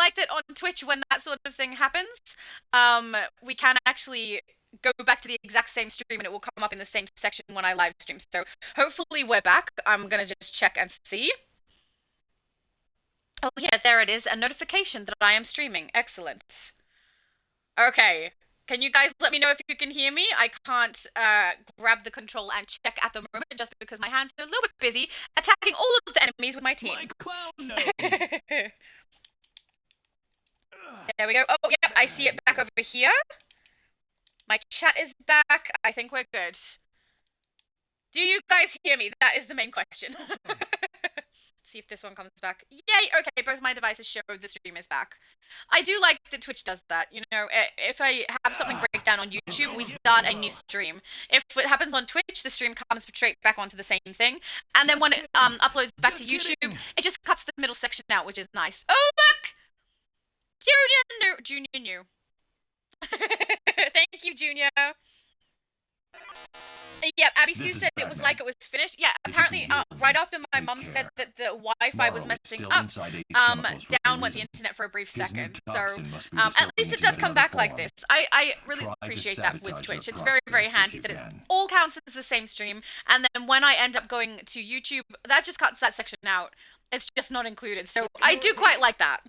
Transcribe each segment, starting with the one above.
like that on Twitch when that sort of thing happens, we can actually go back to the exact same stream and it will come up in the same section when I live stream. So hopefully we're back. I'm gonna just check and see. Oh yeah, there it is. A notification that I am streaming. Excellent. Okay. Can you guys let me know if you can hear me? I can't grab the control and check at the moment just because my hands are a little bit busy attacking all of the enemies with my team. My clown nose. There we go. Oh, yep, I see it back over here. My chat is back. I think we're good. Do you guys hear me? That is the main question. See if this one comes back. Yay! Okay, both my devices show the stream is back. I do like that Twitch does that. You know, if I have something break down on YouTube, we start a new stream. If it happens on Twitch, the stream comes straight back onto the same thing. And then when it uploads back to YouTube, it just cuts the middle section out, which is nice. Oh, look! Junior new. Thank you, Junior. Yeah, Abby Sue said it was like it was finished. Yeah, apparently, right after my mum said that the Wi-Fi was messing up, down went the internet for a brief second. So, at least it does come back like this. I really appreciate that with Twitch. It's very, very handy that it all counts as the same stream, and then when I end up going to YouTube, that just cuts that section out. It's just not included, so I do quite like that.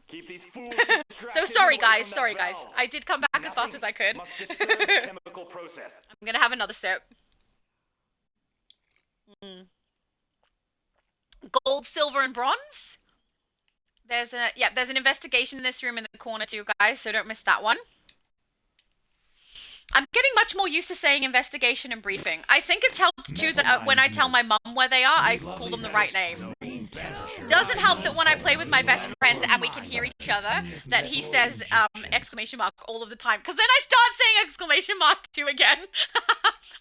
So sorry guys. I did come back as fast as I could. I'm gonna have another sip. Gold, silver, and bronze. There's an investigation in this room in the corner too, guys, so don't miss that one. I'm getting much more used to saying investigation and briefing. I think it's helped too that when I tell my mum where they are, I call them the right name. Doesn't help that when I play with my best friend and we can hear each other, that he says exclamation mark all of the time. Because then I start saying exclamation mark too again.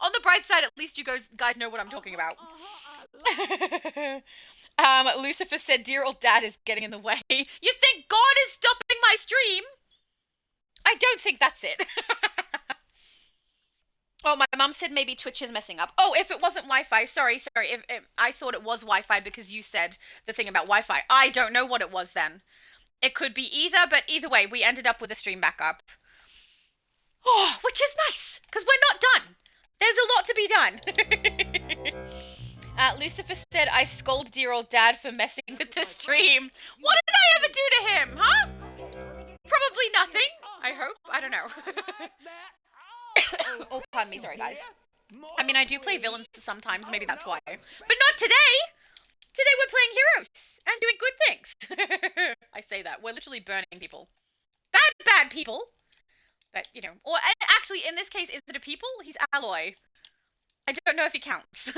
On the bright side, at least you guys know what I'm talking about. Lucifer said, "Dear old dad is getting in the way." You think God is stopping my stream? I don't think that's it. Oh, my mum said maybe Twitch is messing up. Oh, if it wasn't Wi-Fi, sorry. If I thought it was Wi-Fi because you said the thing about Wi-Fi. I don't know what it was then. It could be either, but either way, we ended up with a stream backup. Oh, which is nice, because we're not done. There's a lot to be done. Lucifer said, "I scold dear old dad for messing with the stream." What did I ever do to him, huh? Probably nothing, I hope. I don't know. Oh, pardon me, sorry guys. I mean, I do play villains sometimes, maybe that's why. But not today! Today we're playing heroes and doing good things. I say that. We're literally burning people. Bad people. But, you know, or actually, in this case, is it a people? He's alloy. I don't know if he counts.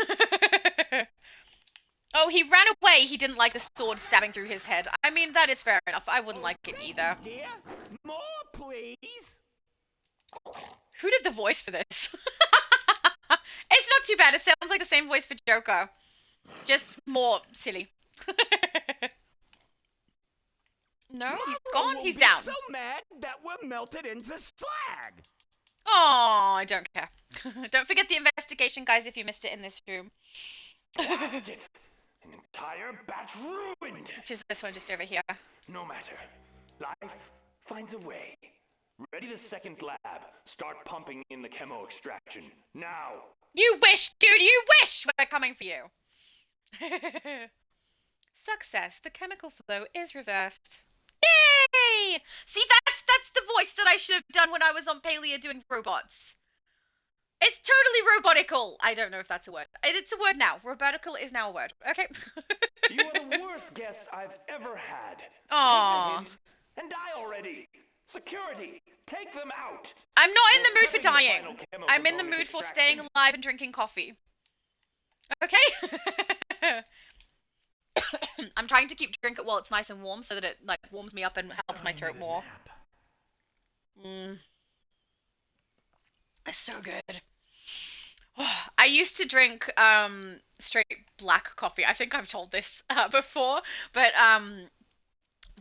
Oh, he ran away. He didn't like the sword stabbing through his head. I mean, that is fair enough. I wouldn't like it either. More, please. Who did the voice for this? It's not too bad. It sounds like the same voice for Joker. Just more silly. No, he's gone. He's down. So mad that we're melted into slag. Oh, I don't care. Don't forget the investigation, guys, if you missed it in this room. An entire batch ruined. Which is this one just over here. No matter. Life finds a way. Ready the second lab. Start pumping in the chemo extraction. Now. You wish, dude, you wish! We're coming for you. Success. The chemical flow is reversed. Yay! See, that's the voice that I should have done when I was on Palea doing robots. It's totally robotical. I don't know if that's a word. It's a word now. Robotical is now a word. Okay. You are the worst guest I've ever had. Aww. Take the hint and die already. Security, take them out. I'm not in the mood for dying. I'm in the mood for staying alive and drinking coffee. Okay? I'm trying to keep drink it while it's nice and warm so that it like warms me up and helps my throat more. It's so good. I used to drink straight black coffee. I think I've told this before, but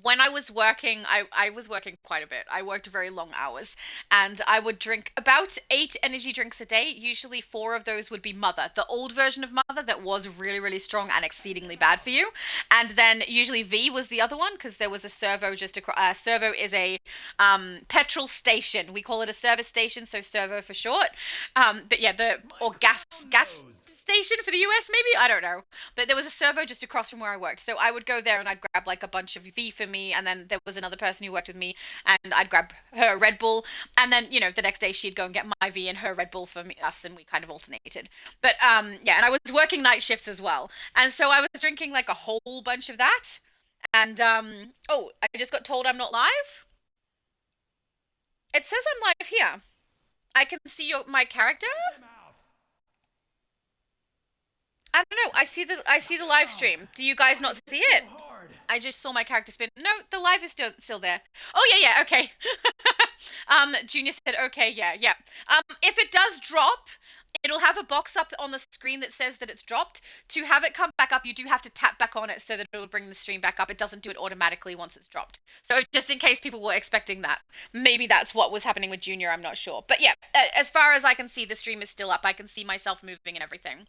when I was working, I was working quite a bit. I worked very long hours, and I would drink about 8 energy drinks a day. Usually 4 of those would be Mother, the old version of Mother that was really, really strong and exceedingly bad for you. And then usually V was the other one because there was a servo just across. Servo is a petrol station. We call it a service station, so servo for short. But yeah, or gas station for the US, maybe? I don't know. But there was a servo just across from where I worked. So I would go there and I'd grab like a bunch of V for me. And then there was another person who worked with me and I'd grab her Red Bull. And then, the next day she'd go and get my V and her Red Bull for us. And we kind of alternated. But yeah, and I was working night shifts as well. And so I was drinking like a whole bunch of that. And, oh, I just got told I'm not live. It says I'm live here. I can see my character. I don't know. I see the live stream. Do you guys not see it? I just saw my character spin. No, the live is still there. Oh yeah, okay. Junior said okay, yeah. If it does drop, it'll have a box up on the screen that says that it's dropped. To have it come back up, you do have to tap back on it so that it'll bring the stream back up. It doesn't do it automatically once it's dropped. So just in case people were expecting that. Maybe that's what was happening with Junior, I'm not sure. But yeah, as far as I can see, the stream is still up. I can see myself moving and everything.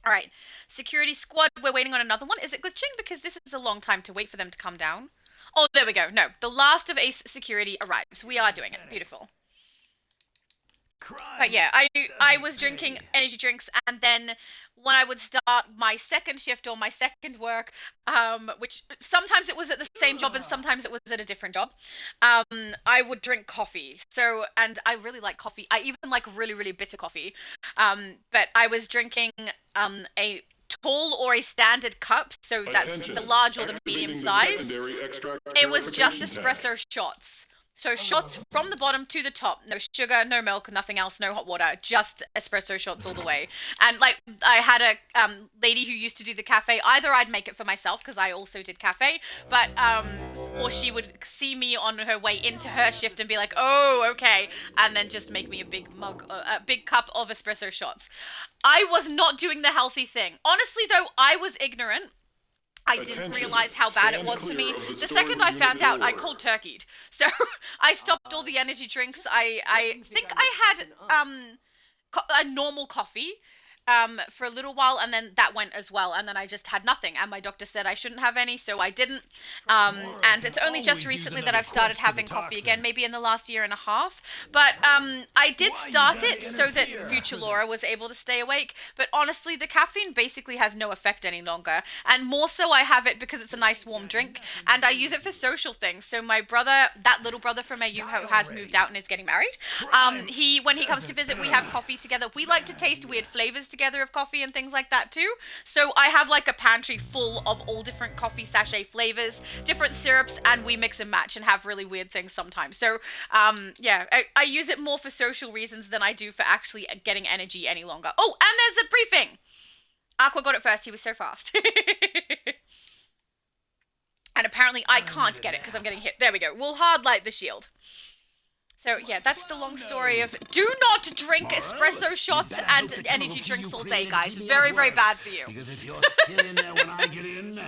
All right, security squad, we're waiting on another one. Is it glitching? Because this is a long time to wait for them to come down. Oh, there we go. No, the last of Ace security arrives. We are doing it. Beautiful. But yeah, I was drinking energy drinks, and then when I would start my second shift or my second work, which sometimes it was at the same job and sometimes it was at a different job, I would drink coffee. So, and I really like coffee. I even like really, really bitter coffee. But I was drinking a tall or a standard cup, so that's the large or the medium size. It was just espresso shots. So shots from the bottom to the top. No sugar, no milk, nothing else, no hot water. Just espresso shots all the way. And like I had a lady who used to do the cafe. Either I'd make it for myself because I also did cafe, but or she would see me on her way into her shift and be like, "Oh, okay," and then just make me a big cup of espresso shots. I was not doing the healthy thing. Honestly, though, I was ignorant. I didn't realize how bad it was for me. The second I found out, I cold turkeyed. So I stopped all the energy drinks. I think I had a normal coffee for a little while, and then that went as well, and then I just had nothing, and my doctor said I shouldn't have any, so I didn't, and it's only just recently that I've started having coffee again, maybe in the last year and a half, but I did start it so that future Laura was able to stay awake, but honestly, the caffeine basically has no effect any longer, and more so I have it because it's a nice warm drink, and I use it for social things. So my brother, that little brother from AU who has moved out and is getting married, when he comes to visit, we have coffee together. We like to taste weird flavors together of coffee and things like that too. So I have like a pantry full of all different coffee sachet flavors, different syrups, and we mix and match and have really weird things sometimes. So yeah, I use it more for social reasons than I do for actually getting energy any longer. Oh, and there's a briefing. Aqua got it first. He was so fast. And apparently I can't get it because I'm getting hit. There we go. We'll hard light the shield. So yeah, that's the long story of do not drink espresso shots and energy drinks all day, guys. Very, very bad for you. Because if you're still in there when I get in,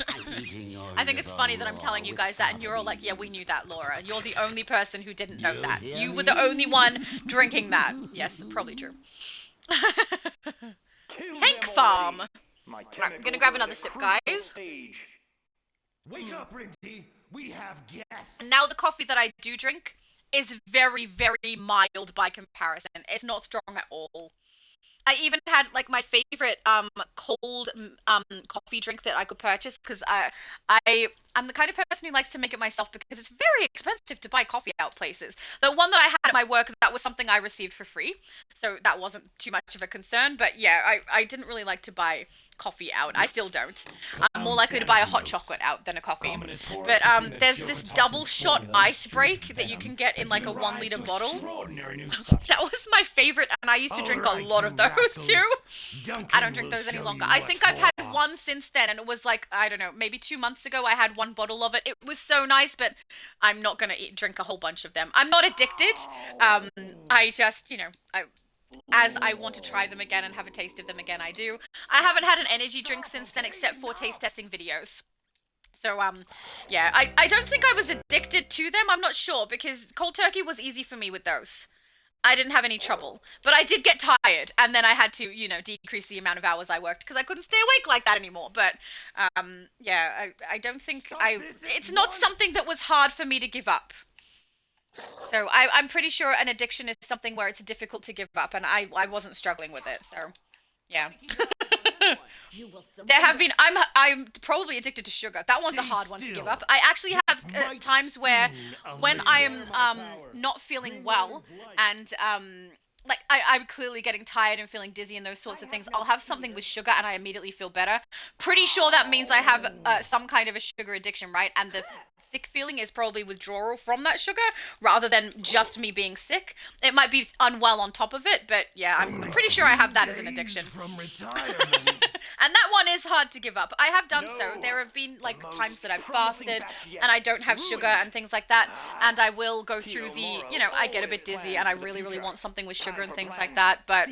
I'm eating your I think it's funny that I'm telling you guys that and you're all like, yeah, we knew that, Laura. You're the only person who didn't know that. You were the only one drinking that. Yes, probably true. Tank farm. Right, I'm gonna grab another sip, guys. Wake up, Rinty. We have guests. Now the coffee that I do drink is very, very mild by comparison. It's not strong at all. I even had like my favorite cold coffee drink that I could purchase because I'm the kind of person who likes to make it myself because it's very expensive to buy coffee out places. The one that I had at my work, that was something I received for free, so that wasn't too much of a concern. But yeah, I didn't really like to buy coffee out. I still don't. I'm more likely to buy a hot chocolate out than a coffee. But there's this double shot ice break that you can get in like a 1 liter bottle. That was my favorite, and I used to drink a lot of those too. I don't drink those any longer. I think I've had one since then, and it was like, I don't know, maybe 2 months ago I had one bottle of it. It was so nice, but I'm not gonna drink a whole bunch of them. I'm not addicted. I just, as I want to try them again and have a taste of them again, I do. I haven't had an energy drink since then except for taste testing videos. So, yeah, I don't think I was addicted to them. I'm not sure, because cold turkey was easy for me with those. I didn't have any trouble. But I did get tired, and then I had to, decrease the amount of hours I worked, because I couldn't stay awake like that anymore. But, yeah, I don't think it's not something that was hard for me to give up. So I'm pretty sure an addiction is something where it's difficult to give up, and I wasn't struggling with it, so, yeah. There have been, I'm probably addicted to sugar. That one's a hard one to give up. I actually have times where, when I'm not feeling well, and like I'm clearly getting tired and feeling dizzy and those sorts of things, I'll have something with sugar and I immediately feel better. Pretty sure that means I have some kind of a sugar addiction, right? And the sick feeling is probably withdrawal from that sugar rather than just me being sick. It might be unwell on top of it, but yeah, I'm pretty sure I have that as an addiction. From retirement. And that one is hard to give up. I have done so. There have been like times that I've fasted and I don't have sugar and things like that, and I will go through the, I get a bit dizzy and I really, really want something with sugar and things like that, but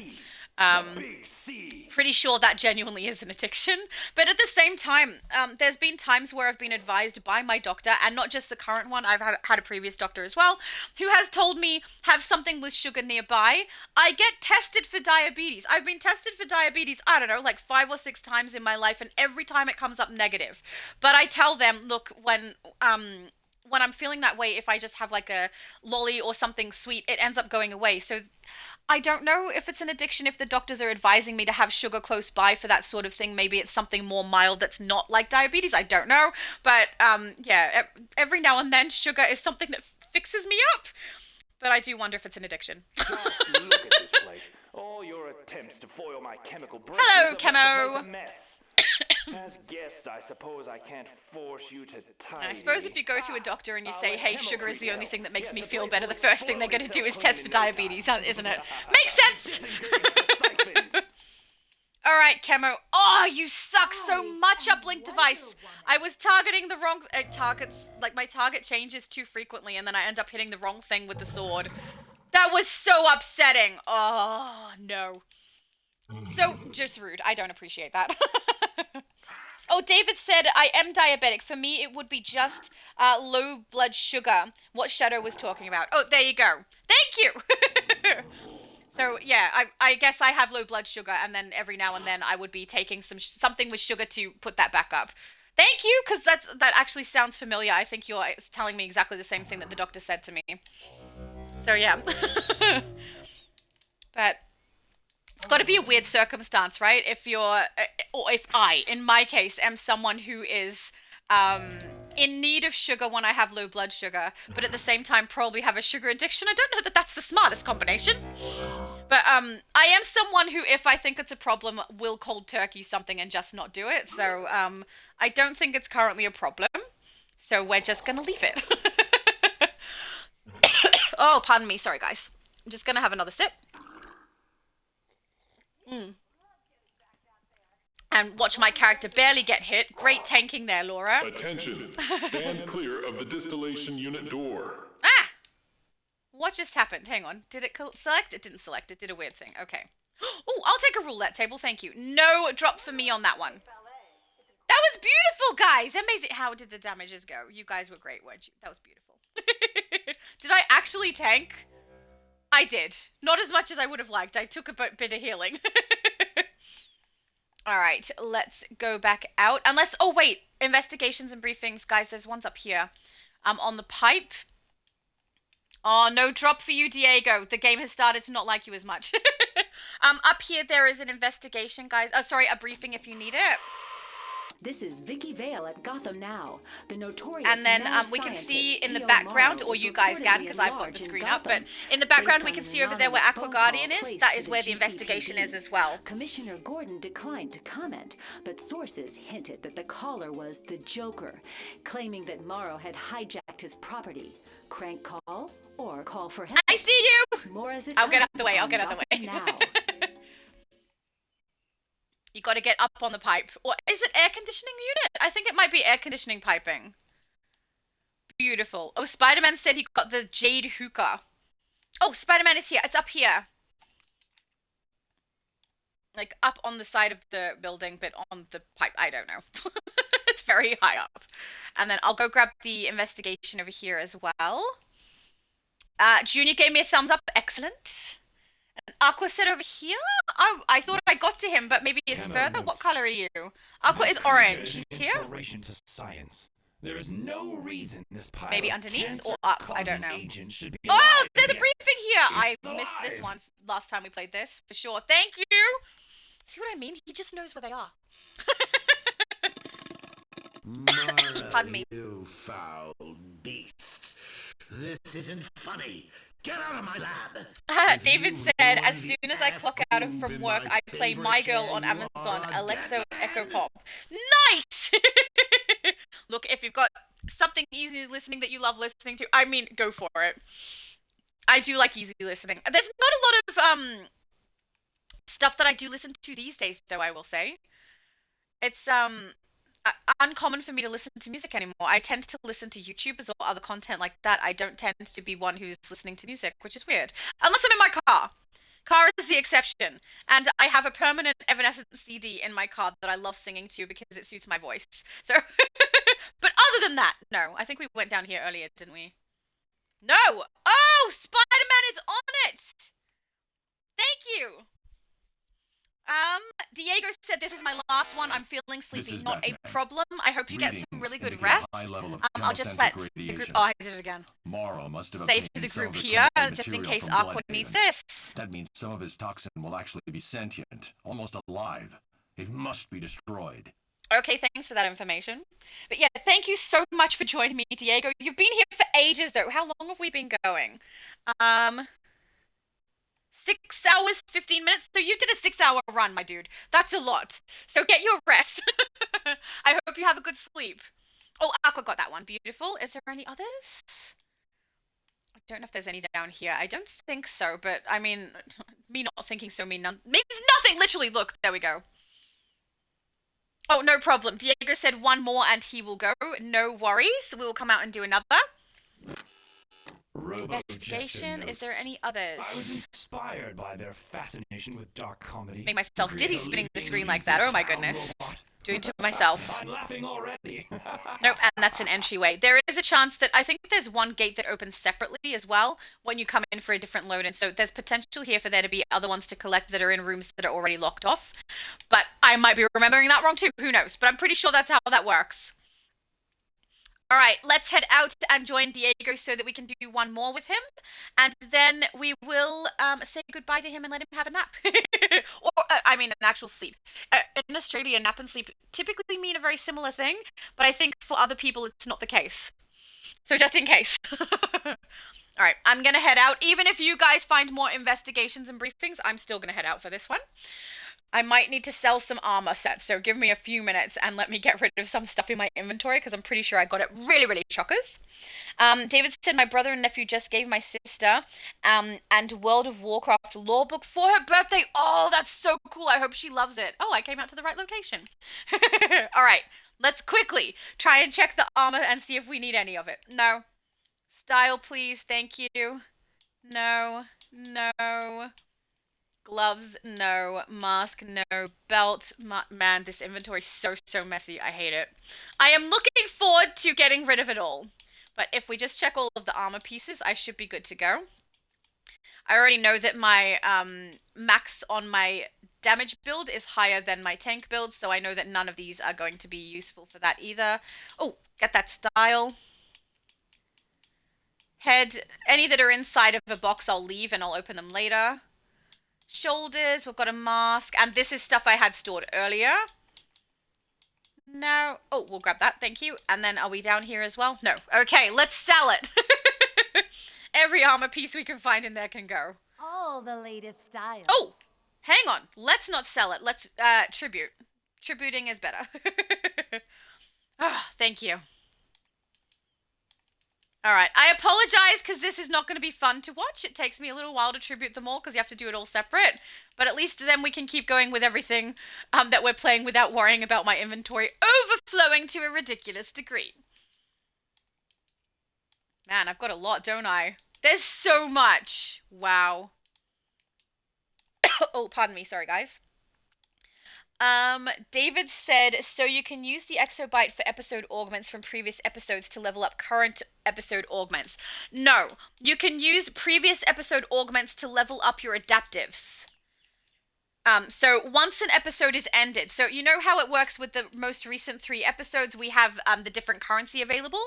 pretty sure that genuinely is an addiction. But at the same time, there's been times where I've been advised by my doctor, and not just the current one, I've had a previous doctor as well, who has told me have something with sugar nearby. I get tested for diabetes. I've been tested for diabetes, I don't know, like 5 or 6 times in my life, and every time it comes up negative. But I tell them, look, when I'm feeling that way, if I just have like a lolly or something sweet, it ends up going away. So I don't know if it's an addiction, if the doctors are advising me to have sugar close by for that sort of thing. Maybe it's something more mild that's not like diabetes. I don't know. But yeah, every now and then sugar is something that fixes me up. But I do wonder if it's an addiction. Just look at this place. All your attempts to foil my chemical breakthroughs Hello, have Chemo. left the place a mess. As guest, I suppose I can't force you to tidy. I suppose if you go to a doctor and you say, hey, sugar is the only thing that makes me feel better, the first thing they're going to do is test for diabetes, isn't it? Makes sense! Alright, Chemo. Oh, you suck so much, uplink device! I was targeting the wrong targets. Like, my target changes too frequently, and then I end up hitting the wrong thing with the sword. That was so upsetting! Oh, no. So, just rude. I don't appreciate that. Oh, David said, I am diabetic. For me, it would be just low blood sugar. What Shadow was talking about. Oh, there you go. Thank you! So, yeah, I guess I have low blood sugar, and then every now and then I would be taking something with sugar to put that back up. Thank you, because that actually sounds familiar. I think you're telling me exactly the same thing that the doctor said to me. So, yeah. But it's got to be a weird circumstance, right? If you're, or if I, in my case, am someone who is in need of sugar when I have low blood sugar, but at the same time probably have a sugar addiction. I don't know that that's the smartest combination. But I am someone who, if I think it's a problem, will cold turkey something and just not do it. So I don't think it's currently a problem. So we're just going to leave it. Oh, pardon me. Sorry, guys. I'm just going to have another sip. And watch my character barely get hit. Great tanking there, Laura. Attention. Stand clear of the distillation unit door. Ah! What just happened? Hang on. Did it select? It didn't select. It did a weird thing. Okay. Oh, I'll take a roulette table. Thank you. No drop for me on that one. That was beautiful, guys. Amazing. How did the damages go? You guys were great, weren't you? That was beautiful. Did I actually tank? I did. Not as much as I would have liked. I took a bit of healing. Alright, let's go back out. Unless, oh wait, investigations and briefings. Guys, there's ones up here. On the pipe. Oh, no drop for you, Diego. The game has started to not like you as much. Up here there is an investigation, guys. Oh, sorry, a briefing if you need it. This is Vicky Vale at Gotham Now. The notorious and then we can see in the background, or you guys can, because I've got the screen up, but in the background we can see over there where Aqua Guardian is. That is where the investigation is as well. Commissioner Gordon declined to comment, but sources hinted that the caller was the Joker, claiming that Morrow had hijacked his property. Crank call or call for help. I see you! More as it I'll get out of the way, I'll get out of the way. Now. You got to get up on the pipe. Or is it air conditioning unit? I think it might be air conditioning piping. Beautiful. Oh, Spider-Man said he got the Jade Hookah. Oh, Spider-Man is here. It's up here. Like, up on the side of the building, but on the pipe. I don't know. It's very high up. And then I'll go grab the investigation over here as well. Junior gave me a thumbs up. Excellent. And Aqua said over here? Oh, I thought I got to him, but maybe it's further. What color are you? Aqua is orange. He's here? Inspiration to science. There is no reason this pile Maybe of underneath or up. I don't cancer-causing know. agent should be Oh, alive, there's a yes. briefing here. I It's missed this alive. one last time we played this, for sure. Thank you. See what I mean? He just knows where they are. Mara, Pardon me. you foul beast. This isn't funny. Get out of my lab. David If you said, ruin as the soon as I clock out groove from in work, my I play favorite My Girl chair, on you Amazon, are a Alexa dead Echo man. Pop. Nice! Look, if you've got something easy listening that you love listening to, I mean, go for it. I do like easy listening. There's not a lot of stuff that I do listen to these days, though, I will say. It's uncommon for me to listen to music anymore. I tend to listen to YouTubers or other content like that. I don't tend to be one who's listening to music, which is weird. Unless I'm in my car. Car is the exception. And I have a permanent Evanescence CD in my car that I love singing to because it suits my voice. So, but other than that, no. I think we went down here earlier, didn't we? No! Oh! Spider-Man is on it! Thank you! Diego said this is my last one. I'm feeling sleepy. is Not Batman. a problem. I hope you get some Readings really good indicate a rest. high level of I'll just chemocentric let the group... radiation. Oh, I did it again. Morrow must have Say obtained to the some group of the here, chemical just in material case from Aqua needs Bloodhaven. this. That means some of his toxin will actually be sentient, almost alive. It must be destroyed. Okay, thanks for that information. But yeah, thank you so much for joining me, Diego. You've been here for ages, though. How long have we been going? 6 hours, 15 minutes? So you did a 6-hour run, my dude. That's a lot. So get your rest. I hope you have a good sleep. Oh, Aqua got that one. Beautiful. Is there any others? I don't know if there's any down here. I don't think so, but I mean, me not thinking so means nothing. Literally, look, there we go. Oh, no problem. Diego said one more and he will go. No worries. We will come out and do another. Investigation. Is there any others? I was inspired by their fascination with dark comedy. Make myself Create dizzy a spinning the living, screen like that. Oh my foul goodness. robot. Doing to myself. I'm laughing already. Nope, and that's an entryway. There is a chance that I think there's one gate that opens separately as well when you come in for a different load, and so there's potential here for there to be other ones to collect that are in rooms that are already locked off. But I might be remembering that wrong too. Who knows? But I'm pretty sure that's how that works. All right, let's head out and join Diego so that we can do one more with him, and then we will say goodbye to him and let him have a nap, or I mean, an actual sleep. In Australia, nap and sleep typically mean a very similar thing, but I think for other people it's not the case. So just in case. All right, I'm gonna head out. Even if you guys find more investigations and briefings, I'm still gonna head out for this one. I might need to sell some armor sets, so give me a few minutes and let me get rid of some stuff in my inventory, because I'm pretty sure I got it really, really chockers. David said my brother and nephew just gave my sister and World of Warcraft lore book for her birthday. Oh, that's so cool. I hope she loves it. Oh, I came out to the right location. All right, let's quickly try and check the armor and see if we need any of it. No. Style, please. Thank you. No. No. Gloves, no. Mask, no. Belt, man, this inventory is so messy. I hate it. I am looking forward to getting rid of it all. But if we just check all of the armor pieces, I should be good to go. I already know that my max on my damage build is higher than my tank build, so I know that none of these are going to be useful for that either. Oh, get that style. Head, any that are inside of a box I'll leave and I'll open them later. Shoulders, we've got a mask, and this is stuff I had stored earlier. No. Oh, we'll grab that, thank you. And then are we down here as well? No. Okay, let's sell it. Every armor piece we can find in there can go. All the latest styles. Oh, hang on. Let's not sell it. Let's, tribute. Tributing is better. Oh, thank you. Alright, I apologize because this is not going to be fun to watch. It takes me a little while to tribute them all because you have to do it all separate. But at least then we can keep going with everything that we're playing without worrying about my inventory overflowing to a ridiculous degree. Man, I've got a lot, don't I? There's so much. Wow. Oh, pardon me. Sorry, guys. David said, so you can use the exobyte for episode augments from previous episodes to level up current episode augments. No, you can use previous episode augments to level up your adaptives. So once an episode is ended, so you know how it works with the most recent 3 episodes, we have the different currency available?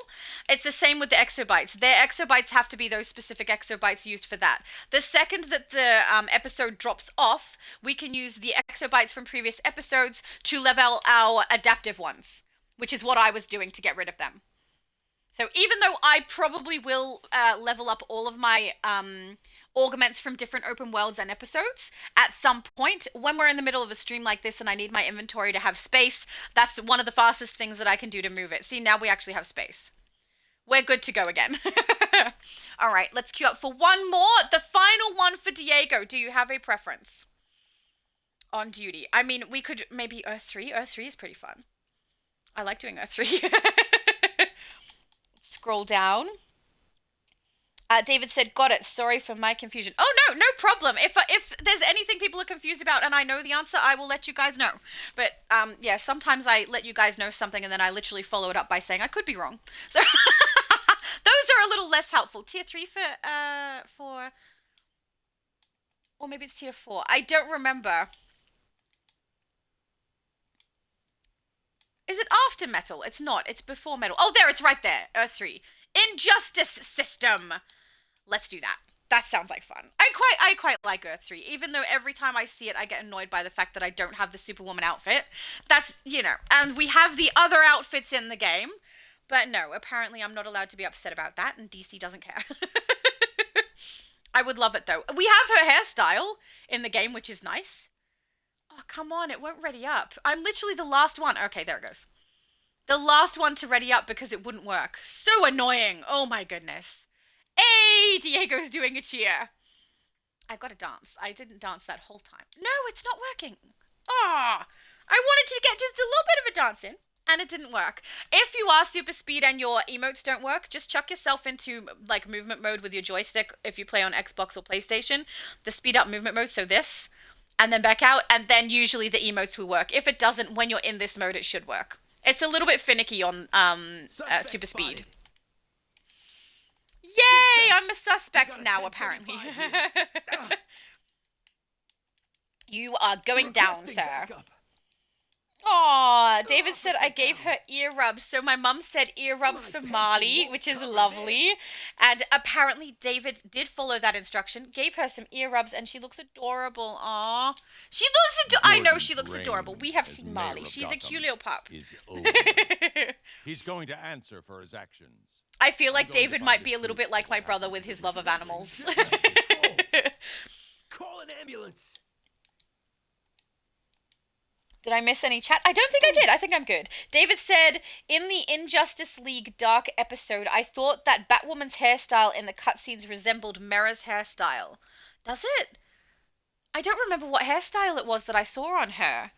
It's the same with the exobytes. Their exobytes have to be those specific exobytes used for that. The second that the episode drops off, we can use the exobytes from previous episodes to level our adaptive ones, which is what I was doing to get rid of them. So even though I probably will level up all of my augments from different open worlds and episodes at some point, when we're in the middle of a stream like this and I need my inventory to have space, that's one of the fastest things that I can do to move it. See, now we actually have space. We're good to go again. All right, let's queue up for one more. The final one for Diego. Do you have a preference on duty? I mean, we could maybe Earth 3. Earth 3 is pretty fun. I like doing Earth 3. Scroll down. David said, got it. Sorry for my confusion. Oh, no problem. If there's anything people are confused about and I know the answer, I will let you guys know. But, yeah, sometimes I let you guys know something and then I literally follow it up by saying I could be wrong. So, those are a little less helpful. Tier 3 for... Or maybe it's tier 4. I don't remember. Is it after metal? It's not. It's before metal. Oh, there. It's right there. Earth 3. Injustice system. Let's do that. That sounds like fun. I quite like Earth 3, even though every time I see it, I get annoyed by the fact that I don't have the Superwoman outfit. That's, you know, and we have the other outfits in the game. But no, apparently I'm not allowed to be upset about that, and DC doesn't care. I would love it, though. We have her hairstyle in the game, which is nice. Oh, come on, it won't ready up. I'm literally the last one. Okay, there it goes. The last one to ready up because it wouldn't work. So annoying. Oh my goodness. Hey, Diego's doing a cheer. I gotta dance. I didn't dance that whole time. No, it's not working. Ah, I wanted to get just a little bit of a dance in, and it didn't work. If you are super speed and your emotes don't work, just chuck yourself into like movement mode with your joystick if you play on Xbox or PlayStation. The speed up movement mode, so this, and then back out, and then usually the emotes will work. If it doesn't, when you're in this mode, it should work. It's a little bit finicky on super speed. Yay! I'm a suspect now, apparently. You are going down, sir. Aw, David said I gave her ear rubs. So my mum said ear rubs for Marley, which is lovely. And apparently David did follow that instruction, gave her some ear rubs, and she looks adorable. Aw. She looks I know she looks adorable. We have seen Marley. She's a cute little pup. He's going to answer for his actions. I feel like David might be a little bit like my brother with his love of animals. Call an ambulance. Did I miss any chat? I don't think I did. I think I'm good. David said, in the Injustice League Dark episode, I thought that Batwoman's hairstyle in the cutscenes resembled Mera's hairstyle. Does it? I don't remember what hairstyle it was that I saw on her.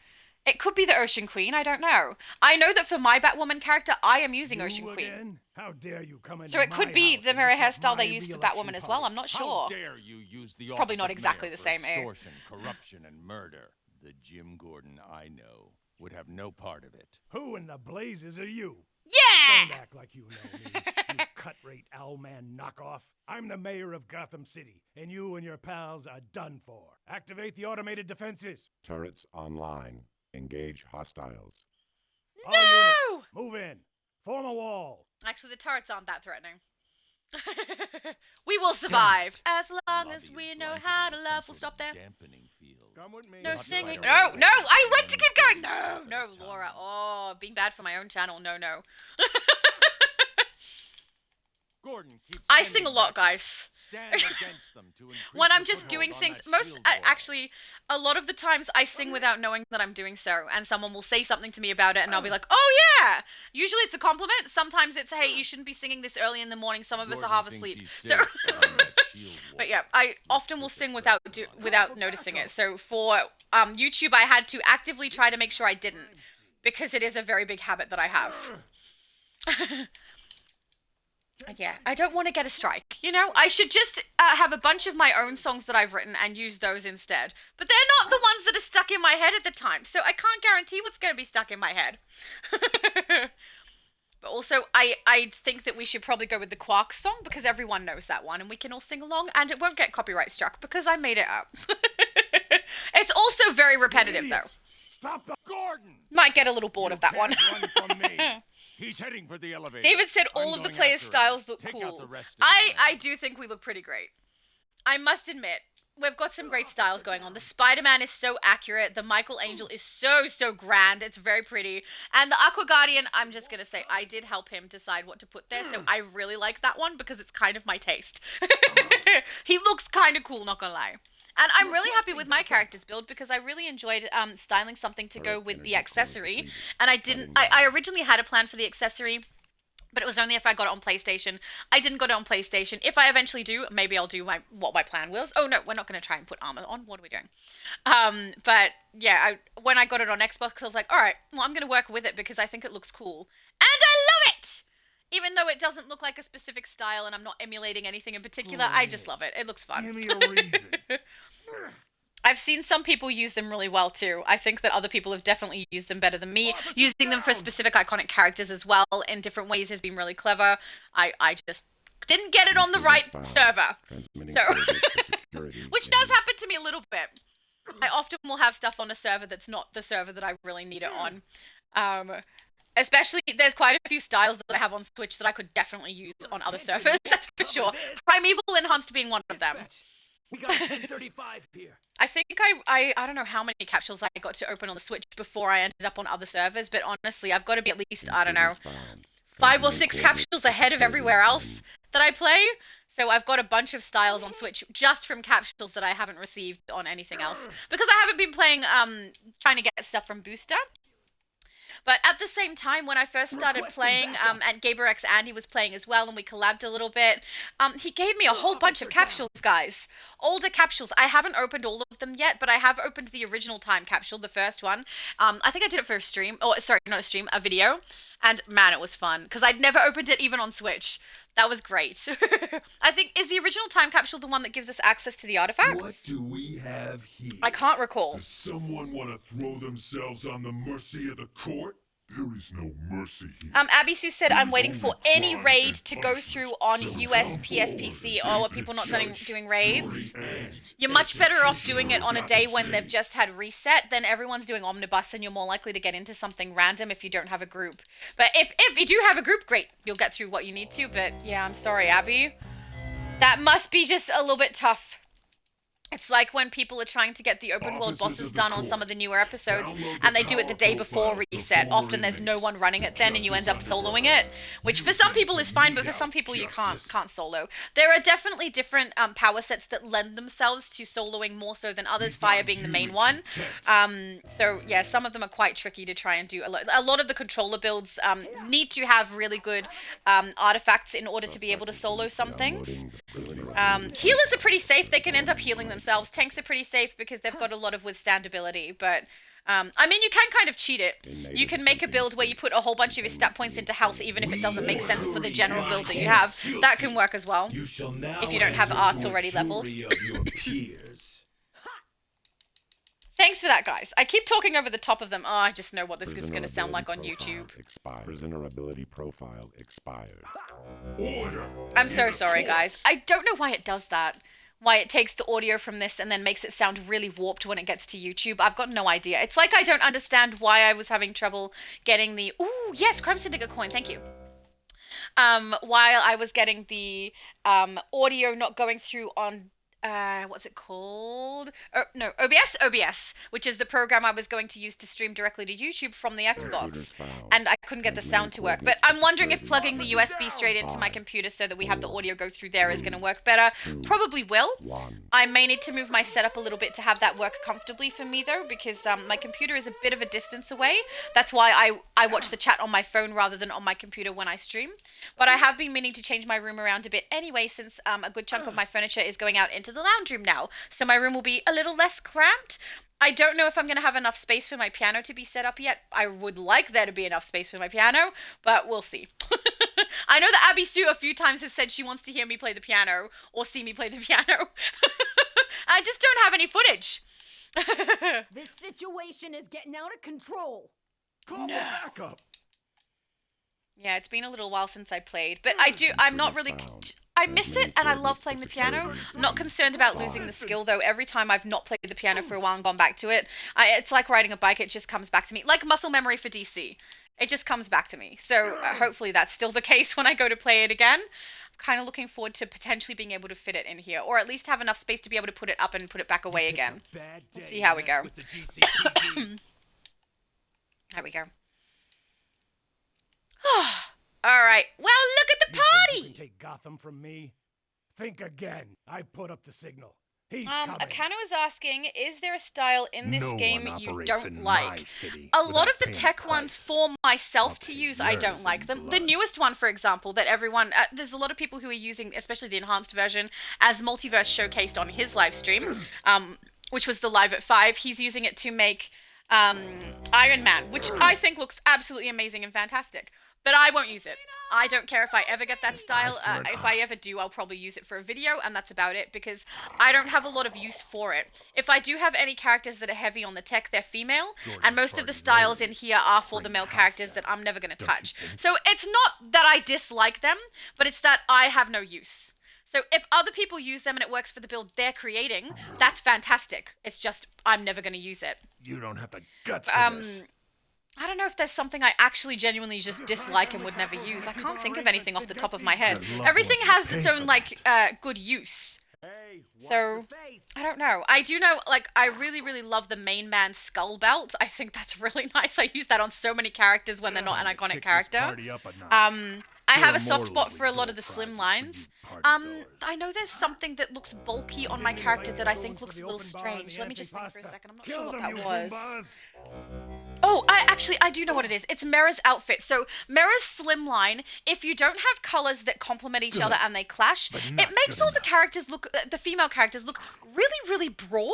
It could be the Ocean Queen. I don't know. I know that for my Batwoman character, I am using Ocean Queen. How dare you come into so it could be the Mera hairstyle they used for Batwoman as well. I'm not sure. How dare you use the it's probably not office of exactly mayor the for same. Extortion, corruption, and murder. The Jim Gordon I know would have no part of it. Who in the blazes are you? Yeah! Don't act like you know me, you cut-rate Owlman knockoff. I'm the mayor of Gotham City, and you and your pals are done for. Activate the automated defenses. Turrets online. Engage hostiles. No! All units, move in. Form a wall. Actually, the turrets aren't that threatening. We will survive. As long as we know how to love, we'll stop there. Come with me. No singing. No, I want to keep going. No, Laura. Oh, being bad for my own channel. No. Gordon keeps I sing a lot, guys. Stand against them to when I'm the just foothold doing on things, that shield wall. actually, a lot of the times I sing without knowing that I'm doing so, and someone will say something to me about it, and I'll be like, oh yeah! Usually it's a compliment, sometimes it's, hey, you shouldn't be singing this early in the morning, some of us are half asleep. So, but yeah, I often will sing without noticing it, so for YouTube I had to actively try to make sure I didn't, because it is a very big habit that I have. Yeah, I don't want to get a strike, you know? I should just have a bunch of my own songs that I've written and use those instead. But they're not the ones that are stuck in my head at the time, so I can't guarantee what's going to be stuck in my head. But also, I think that we should probably go with the Quark song, because everyone knows that one, and we can all sing along, and it won't get copyright struck, because I made it up. It's also very repetitive, though. Stop the Gordon! Might get a little bored of that one. Run from me. He's heading for the elevator. David said all I'm of the going players' after him. styles look Take out cool. the rest of I do think we look pretty great. I must admit, we've got some great styles going on. The Spider-Man is so accurate. The Michael Angel is so grand. It's very pretty. And the Aqua Guardian, I'm just going to say, I did help him decide what to put there, so I really like that one because it's kind of my taste. He looks kind of cool, not gonna lie. And I'm really happy with my character's build because I really enjoyed styling something to go with the accessory. And I originally had a plan for the accessory, but it was only if I got it on PlayStation. I didn't get it on PlayStation. If I eventually do, maybe I'll do what my plan was. Oh no, we're not going to try and put armor on. What are we doing? But yeah, when I got it on Xbox, I was like, all right, well, I'm going to work with it because I think it looks cool. And I love it! Even though it doesn't look like a specific style and I'm not emulating anything in particular, I just love it. It looks fun. Give me a reason. I've seen some people use them really well too. I think that other people have definitely used them better than me. Using them for specific iconic characters as well in different ways has been really clever. I just didn't get it on the right server. So, which does happen to me a little bit. I often will have stuff on a server that's not the server that I really need it on. Especially, there's quite a few styles that I have on Switch that I could definitely use on other servers, that's for sure. Primeval Enhanced being one of them. We got 1035 here. I think I don't know how many capsules I got to open on the Switch before I ended up on other servers, but honestly, I've got to be at least, I don't know, 5 or 6 capsules ahead of everywhere else that I play. So I've got a bunch of styles on Switch just from capsules that I haven't received on anything else. Because I haven't been playing, trying to get stuff from Booster. But at the same time, when I first started playing, and GaberX Andy was playing as well, and we collabed a little bit, he gave me a whole bunch of capsules, guys. Older capsules. I haven't opened all of them yet, but I have opened the original time capsule, the first one. I think I did it for a stream. Oh, sorry, not a stream, a video. And man, it was fun, because I'd never opened it even on Switch. That was great. I think, is the original time capsule the one that gives us access to the artifacts? What do we have here? I can't recall. Does someone want to throw themselves on the mercy of the court? There is no mercy here. Abby Sue said, I'm waiting for any raid to go through on US PSPC. Oh, are people not doing raids? You're much better off doing it on a day when they've just had reset, then everyone's doing omnibus and you're more likely to get into something random if you don't have a group. But if you do have a group, great. You'll get through what you need to, but yeah, I'm sorry, Abby. That must be just a little bit tough. It's like when people are trying to get the open world bosses done on some of the newer episodes, and they do it the day before reset. Often there's no one running it then, and you end up soloing it, which for some people is fine, but for some people you can't solo. There are definitely different power sets that lend themselves to soloing more so than others, Fire being the main one. So yeah, some of them are quite tricky to try and do. A lot of the controller builds need to have really good artifacts in order to be able to solo some things. Healers are pretty safe. They can end up healing themselves. Tanks are pretty safe because they've got a lot of withstandability, but I mean, you can kind of cheat it. You can make a build where you put a whole bunch of your stat points into health, even if it doesn't make sense for the general build that you have. That can work as well, if you don't have arts already leveled. Thanks for that, guys. I keep talking over the top of them. Oh, I just know what this is going to sound like on YouTube. Prisoner ability profile expired. I'm so sorry, guys. I don't know why it does that. Why it takes the audio from this and then makes it sound really warped when it gets to YouTube. I've got no idea. It's like I don't understand why I was having trouble getting the... Ooh, yes, Crime Syndicate coin. Thank you. While I was getting the audio not going through on... what's it called? OBS, which is the program I was going to use to stream directly to YouTube from the Xbox. And I couldn't get the sound to work. But I'm wondering if plugging the USB straight into my computer so that we have the audio go through there is going to work better. Probably will. I may need to move my setup a little bit to have that work comfortably for me, though, because my computer is a bit of a distance away. That's why I watch the chat on my phone rather than on my computer when I stream. But I have been meaning to change my room around a bit anyway, since a good chunk of my furniture is going out into the lounge room now. So my room will be a little less cramped. I don't know if I'm going to have enough space for my piano to be set up yet. I would like there to be enough space for my piano, but we'll see. I know that Abby Sue a few times has said she wants to hear me play the piano or see me play the piano. I just don't have any footage. This situation is getting out of control. Call for backup. Yeah, it's been a little while since I played, but I'm not really... I miss it, and I love playing the piano. I'm not concerned about losing the skill, though. Every time I've not played the piano for a while and gone back to it, it's like riding a bike, it just comes back to me. Like muscle memory for DC. It just comes back to me. So hopefully that's still the case when I go to play it again. I'm kind of looking forward to potentially being able to fit it in here, or at least have enough space to be able to put it up and put it back away again. We'll see how we go. There we go. All right. Well, look at the party. You can take Gotham from me? Think again. I put up the signal. He's coming. Akano is asking, is there a style in this game you don't in like? my city A lot of the without paying tech a ones price. for myself to take use, I don't yours like in them. The blood. newest one, for example, that everyone, there's a lot of people who are using, especially the enhanced version, as Multiverse showcased on his live stream, which was the Live at 5. He's using it to make Iron Man, which I think looks absolutely amazing and fantastic. But I won't use it. I don't care if I ever get that style. If I ever do, I'll probably use it for a video, and that's about it, because I don't have a lot of use for it. If I do have any characters that are heavy on the tech, they're female, and most of the styles in here are for the male characters that I'm never going to touch. So it's not that I dislike them, but it's that I have no use. So if other people use them and it works for the build they're creating, that's fantastic. It's just, I'm never going to use it. You don't have the guts for this. I don't know if there's something I actually genuinely just dislike and would never use. I can't think of anything off the top of my head. Everything has its own, like, good use. So, I don't know. I do know, like, I really, really love the main man skull belt. I think that's really nice. I use that on so many characters when they're not an iconic character. I have a soft spot for a lot of the slim lines. I know there's something that looks bulky on my character that I think looks a little strange. Let me just think for a second. I'm not sure what that was. Oh, I do know what it is. It's Mera's outfit. So Mera's slim line, if you don't have colors that complement each other and they clash, it makes all the characters look, the female characters look really, really broad.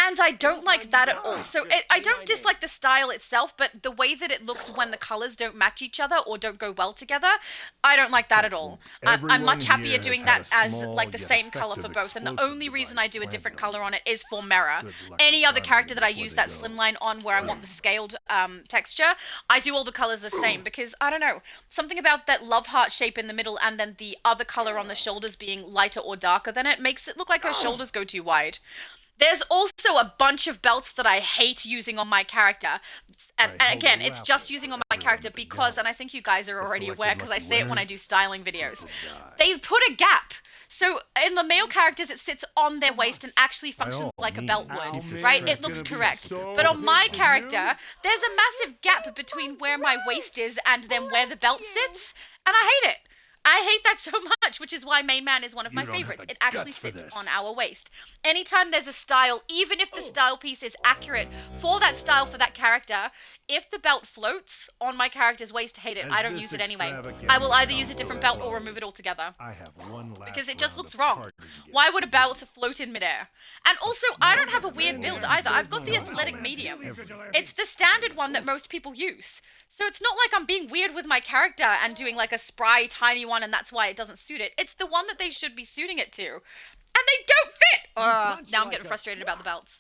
And I don't like that at all. So I don't dislike the style itself, but the way that it looks when the colors don't match each other or don't go well together, I don't like that at all. I'm much happier doing that as like the same color for both. And the only reason I do a different color on it is for Mera. Any other character that I use that slimline on where I want the scaled texture, I do all the colors the same because, I don't know, something about that love heart shape in the middle and then the other color on the shoulders being lighter or darker than it makes it look like her shoulders go too wide. There's also a bunch of belts that I hate using on my character. And again, it's just using on my character because, and I think you guys are already aware because I say it when I do styling videos, they put a gap. So in the male characters, it sits on their waist and actually functions like a belt would, right? It looks correct. But on my character, there's a massive gap between where my waist is and then where the belt sits, and I hate it. I hate that so much, which is why Main Man is one of my favorites. It actually sits on our waist. Anytime there's a style, even if the style piece is accurate for that style for that character, if the belt floats on my character's waist, hate it. I don't use it anyway. I will either use a different belt or remove it altogether. Because it just looks wrong. Why would a belt float in midair? And also, I don't have a weird build either. I've got the athletic medium. It's the standard one that most people use. So it's not like I'm being weird with my character and doing like a spry, tiny one and that's why it doesn't suit it. It's the one that they should be suiting it to. And they don't fit! Now I'm getting frustrated about the belts.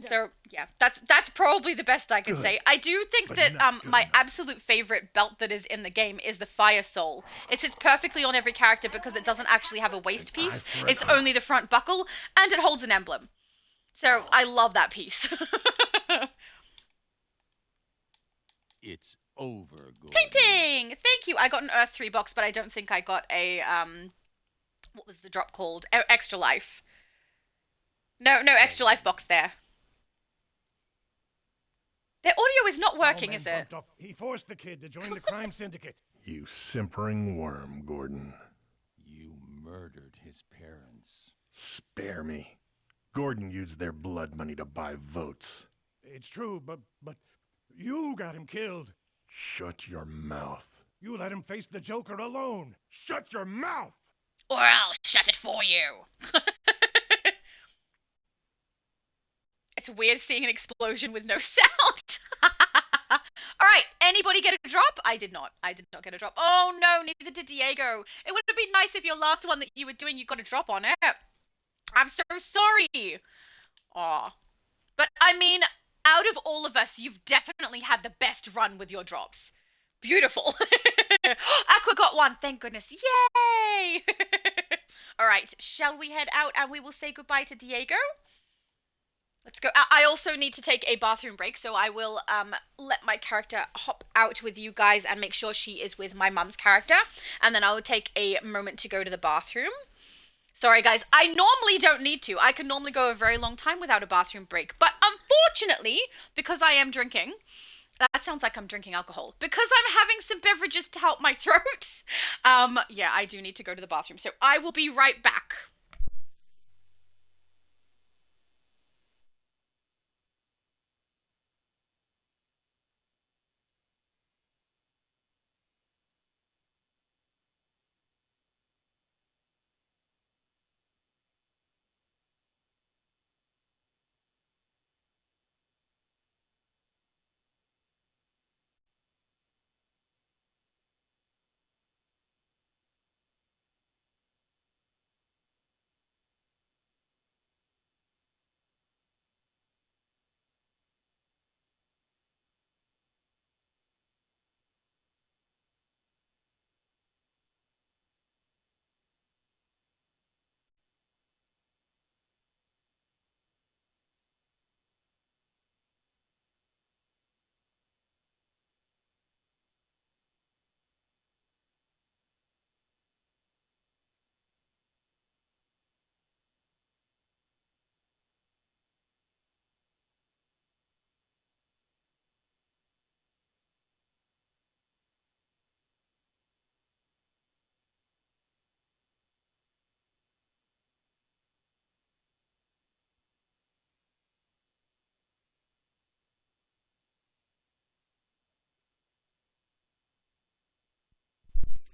So, yeah, that's probably the best I can say. I do think that my absolute favorite belt that is in the game is the Fire Soul. It sits perfectly on every character because it doesn't actually have a waist piece. It's only the front buckle, and it holds an emblem. So, I love that piece. It's over, Gordon. Painting! Thank you! I got an Earth 3 box, but I don't think I got a, what was the drop called? Extra Life. No Extra Life box there. Their audio is not working, is it? He forced the kid to join the crime syndicate. You simpering worm, Gordon. You murdered his parents. Spare me. Gordon used their blood money to buy votes. It's true, but you got him killed. Shut your mouth. You let him face the Joker alone. Shut your mouth! or I'll shut it for you. It's weird seeing an explosion with no sound. Alright, anybody get a drop? I did not. I did not get a drop. Oh no, neither did Diego. It would have been nice if your last one that you were doing, you got a drop on it. I'm so sorry. Aw. But, I mean, out of all of us, you've definitely had the best run with your drops. Beautiful. Aqua got one, thank goodness. Yay! Alright, shall we head out and we will say goodbye to Diego? Let's go. I also need to take a bathroom break, so I will let my character hop out with you guys and make sure she is with my mum's character. And then I will take a moment to go to the bathroom. Sorry, guys. I normally don't need to. I can normally go a very long time without a bathroom break. But unfortunately, because I am drinking... That sounds like I'm drinking alcohol. Because I'm having some beverages to help my throat. Yeah, I do need to go to the bathroom. So I will be right back.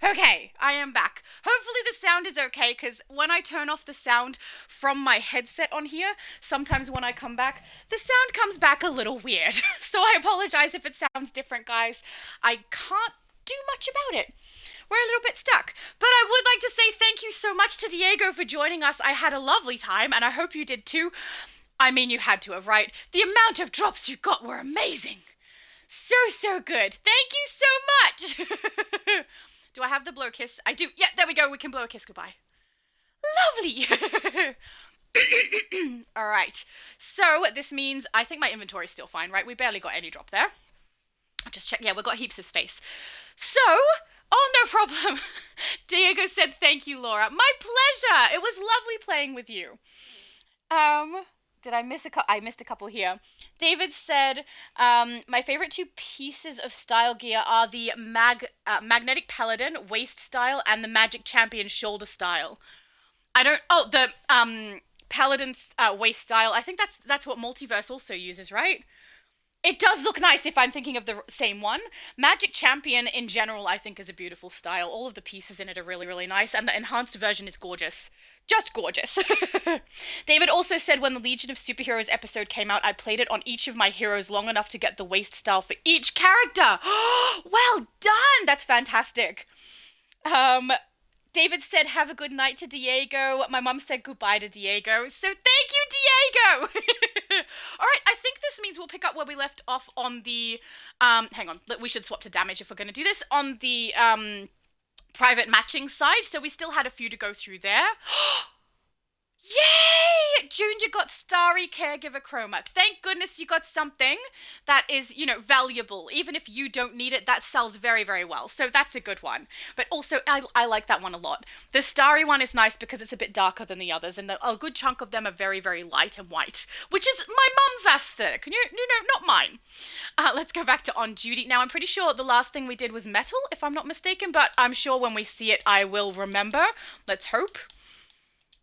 Okay, I am back. Hopefully the sound is okay, because when I turn off the sound from my headset on here, sometimes when I come back, the sound comes back a little weird. So I apologize if it sounds different, guys. I can't do much about it. We're a little bit stuck. But I would like to say thank you so much to Diego for joining us. I had a lovely time, and I hope you did too. I mean, you had to have, right? The amount of drops you got were amazing. So good. Thank you so much. Do I have the blow kiss? I do. Yeah, there we go. We can blow a kiss goodbye. Lovely. All right. So this means I think my inventory is still fine, right? We barely got any drop there. I'll just check. Yeah, we've got heaps of space. So, oh, no problem. Diego said thank you, Laura. My pleasure. It was lovely playing with you. Did I miss a couple? I missed a couple here. David said, my favorite two pieces of style gear are the Magnetic Paladin waist style and the Magic Champion shoulder style. The Paladin's waist style, I think that's what Multiverse also uses, right? It does look nice if I'm thinking of the same one. Magic Champion in general, I think, is a beautiful style. All of the pieces in it are really, really nice, and the enhanced version is gorgeous. Just gorgeous. David also said when the Legion of Superheroes episode came out, I played it on each of my heroes long enough to get the waist style for each character. Well done! That's fantastic. David said, have a good night to Diego. My mum said goodbye to Diego. So thank you, Diego! Alright, I think this means we'll pick up where we left off on the... hang on, we should swap to damage if we're going to do this. On the private matching side, so we still had a few to go through there. Yay! Junior got Starry Caregiver Chroma. Thank goodness you got something that is, valuable. Even if you don't need it, that sells very, very well. So that's a good one. But also, I like that one a lot. The Starry one is nice because it's a bit darker than the others, and a good chunk of them are very, very light and white, which is my mum's aesthetic. Not mine. Let's go back to On Duty. Now, I'm pretty sure the last thing we did was metal, if I'm not mistaken, but I'm sure when we see it, I will remember. Let's hope.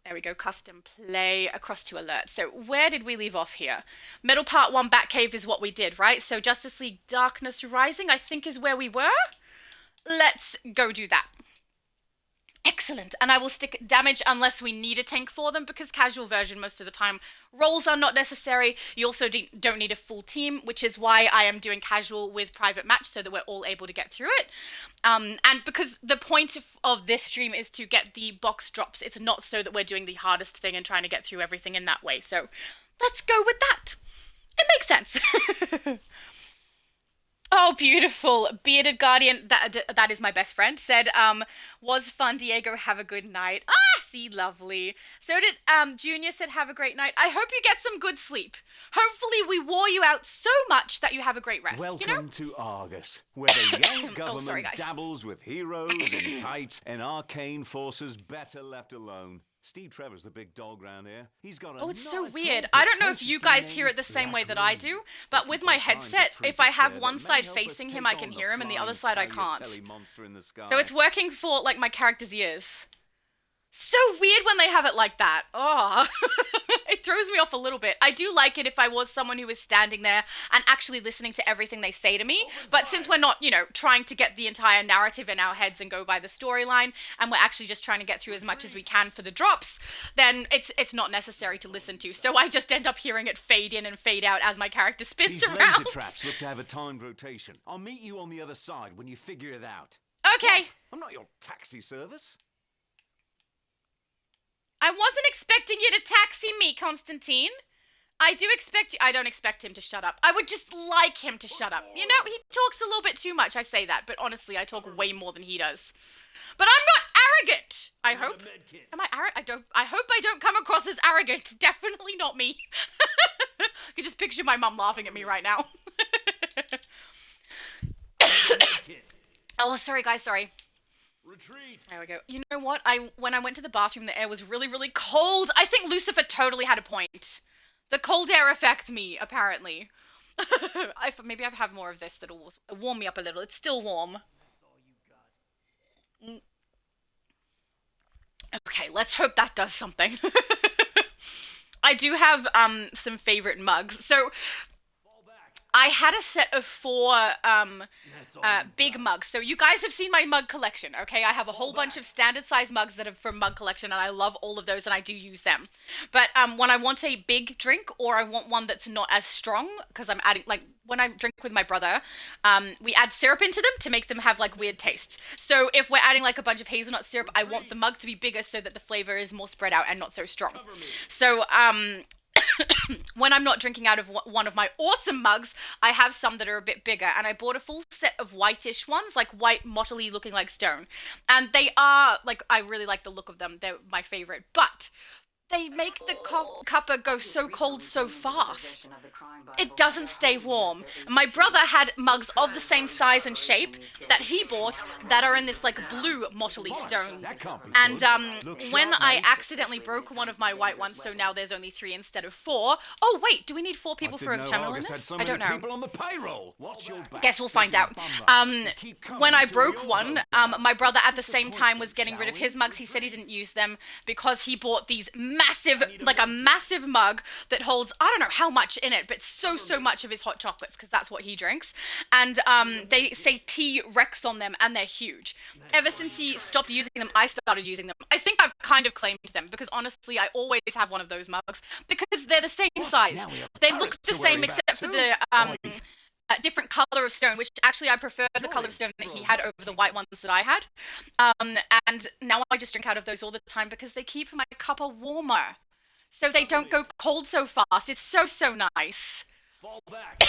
There we go, custom play, across to alert. So where did we leave off here? Metal Part 1 Batcave is what we did, right? So Justice League Darkness Rising, I think is where we were. Let's go do that. Excellent. excellent. And I will stick damage unless we need a tank for them, because casual version most of the time rolls are not necessary. You also don't need a full team, which is why I am doing casual with private match so that we're all able to get through it. And because the point of this stream is to get the box drops, it's not so that we're doing the hardest thing and trying to get through everything in that way. So let's go with that. It makes sense. Oh, beautiful. Bearded Guardian, that is my best friend, said, was fun, Diego, have a good night. Ah, see, lovely. So did, Junior said, have a great night. I hope you get some good sleep. Hopefully we wore you out so much that you have a great rest, Welcome to Argus, where the young government dabbles with heroes in tights and arcane forces better left alone. Steve Trevor's the big dog round here. He's got a Oh, it's so weird. I don't know if you guys hear it the same way that I do, but with my headset, if I have one side facing him, I can hear him, and the other side I can't. So it's working for, like, my character's ears. So weird when they have it like that. Oh, it throws me off a little bit. I do like it if I was someone who was standing there and actually listening to everything they say to me. But since we're not, you know, trying to get the entire narrative in our heads and go by the storyline, and we're actually just trying to get through as much as we can for the drops, then it's not necessary to listen to. So I just end up hearing it fade in and fade out as my character spins around. These laser traps look to have a timed rotation. I'll meet you on the other side when you figure it out. Okay. What? I'm not your taxi service. I wasn't expecting you to taxi me, Constantine. I don't expect him to shut up. I would just like him to shut up. You know, he talks a little bit too much, I say that, but honestly, I talk way more than he does. But I'm not arrogant, I hope. Am I arrogant? I hope I don't come across as arrogant. Definitely not me. I can just picture my mum laughing at me right now. Oh, sorry, guys, sorry. Retreat. There we go. You know what? When I went to the bathroom, the air was really, really cold. I think Lucifer totally had a point. The cold air affects me, apparently. Maybe I have more of this that'll warm me up a little. It's still warm. Okay, let's hope that does something. I do have some favorite mugs. So I had a set of 4 big mugs. So you guys have seen my mug collection, okay? I have a whole bunch of standard size mugs that are from mug collection, and I love all of those, and I do use them. But when I want a big drink, or I want one that's not as strong, because I'm adding, like, when I drink with my brother, we add syrup into them to make them have, like, weird tastes. So if we're adding, like, a bunch of hazelnut syrup, I want the mug to be bigger so that the flavor is more spread out and not so strong. So, when I'm not drinking out of one of my awesome mugs, I have some that are a bit bigger, and I bought a full set of whitish ones, like white, mottily looking like stone. And they are, like, I really like the look of them. They're my favorite. But they make the cuppa go so cold so fast. It doesn't stay warm. My brother had mugs of the same size and shape that he bought that are in this, like, blue mottily stone. And when I accidentally broke one of my white ones, so now there's only 3 instead of 4. Oh, wait, do we need 4 people for a channel in this? I don't know. Guess we'll find out. When I broke one, my brother at the same time was getting rid of his mugs. He said he didn't use them because he bought these massive, like a massive mug that holds, I don't know how much in it, but so much of his hot chocolates, because that's what he drinks. And they say T-Rex on them, and they're huge. Ever since he stopped using them, I started using them. I think I've kind of claimed them, because honestly, I always have one of those mugs, because they're the same size. They look the same, except for the different color of stone, which actually I prefer the color of stone that he had over the white ones that I had. And now I just drink out of those all the time because they keep my cuppa warmer, so they don't go cold so fast. It's so nice. Fall back.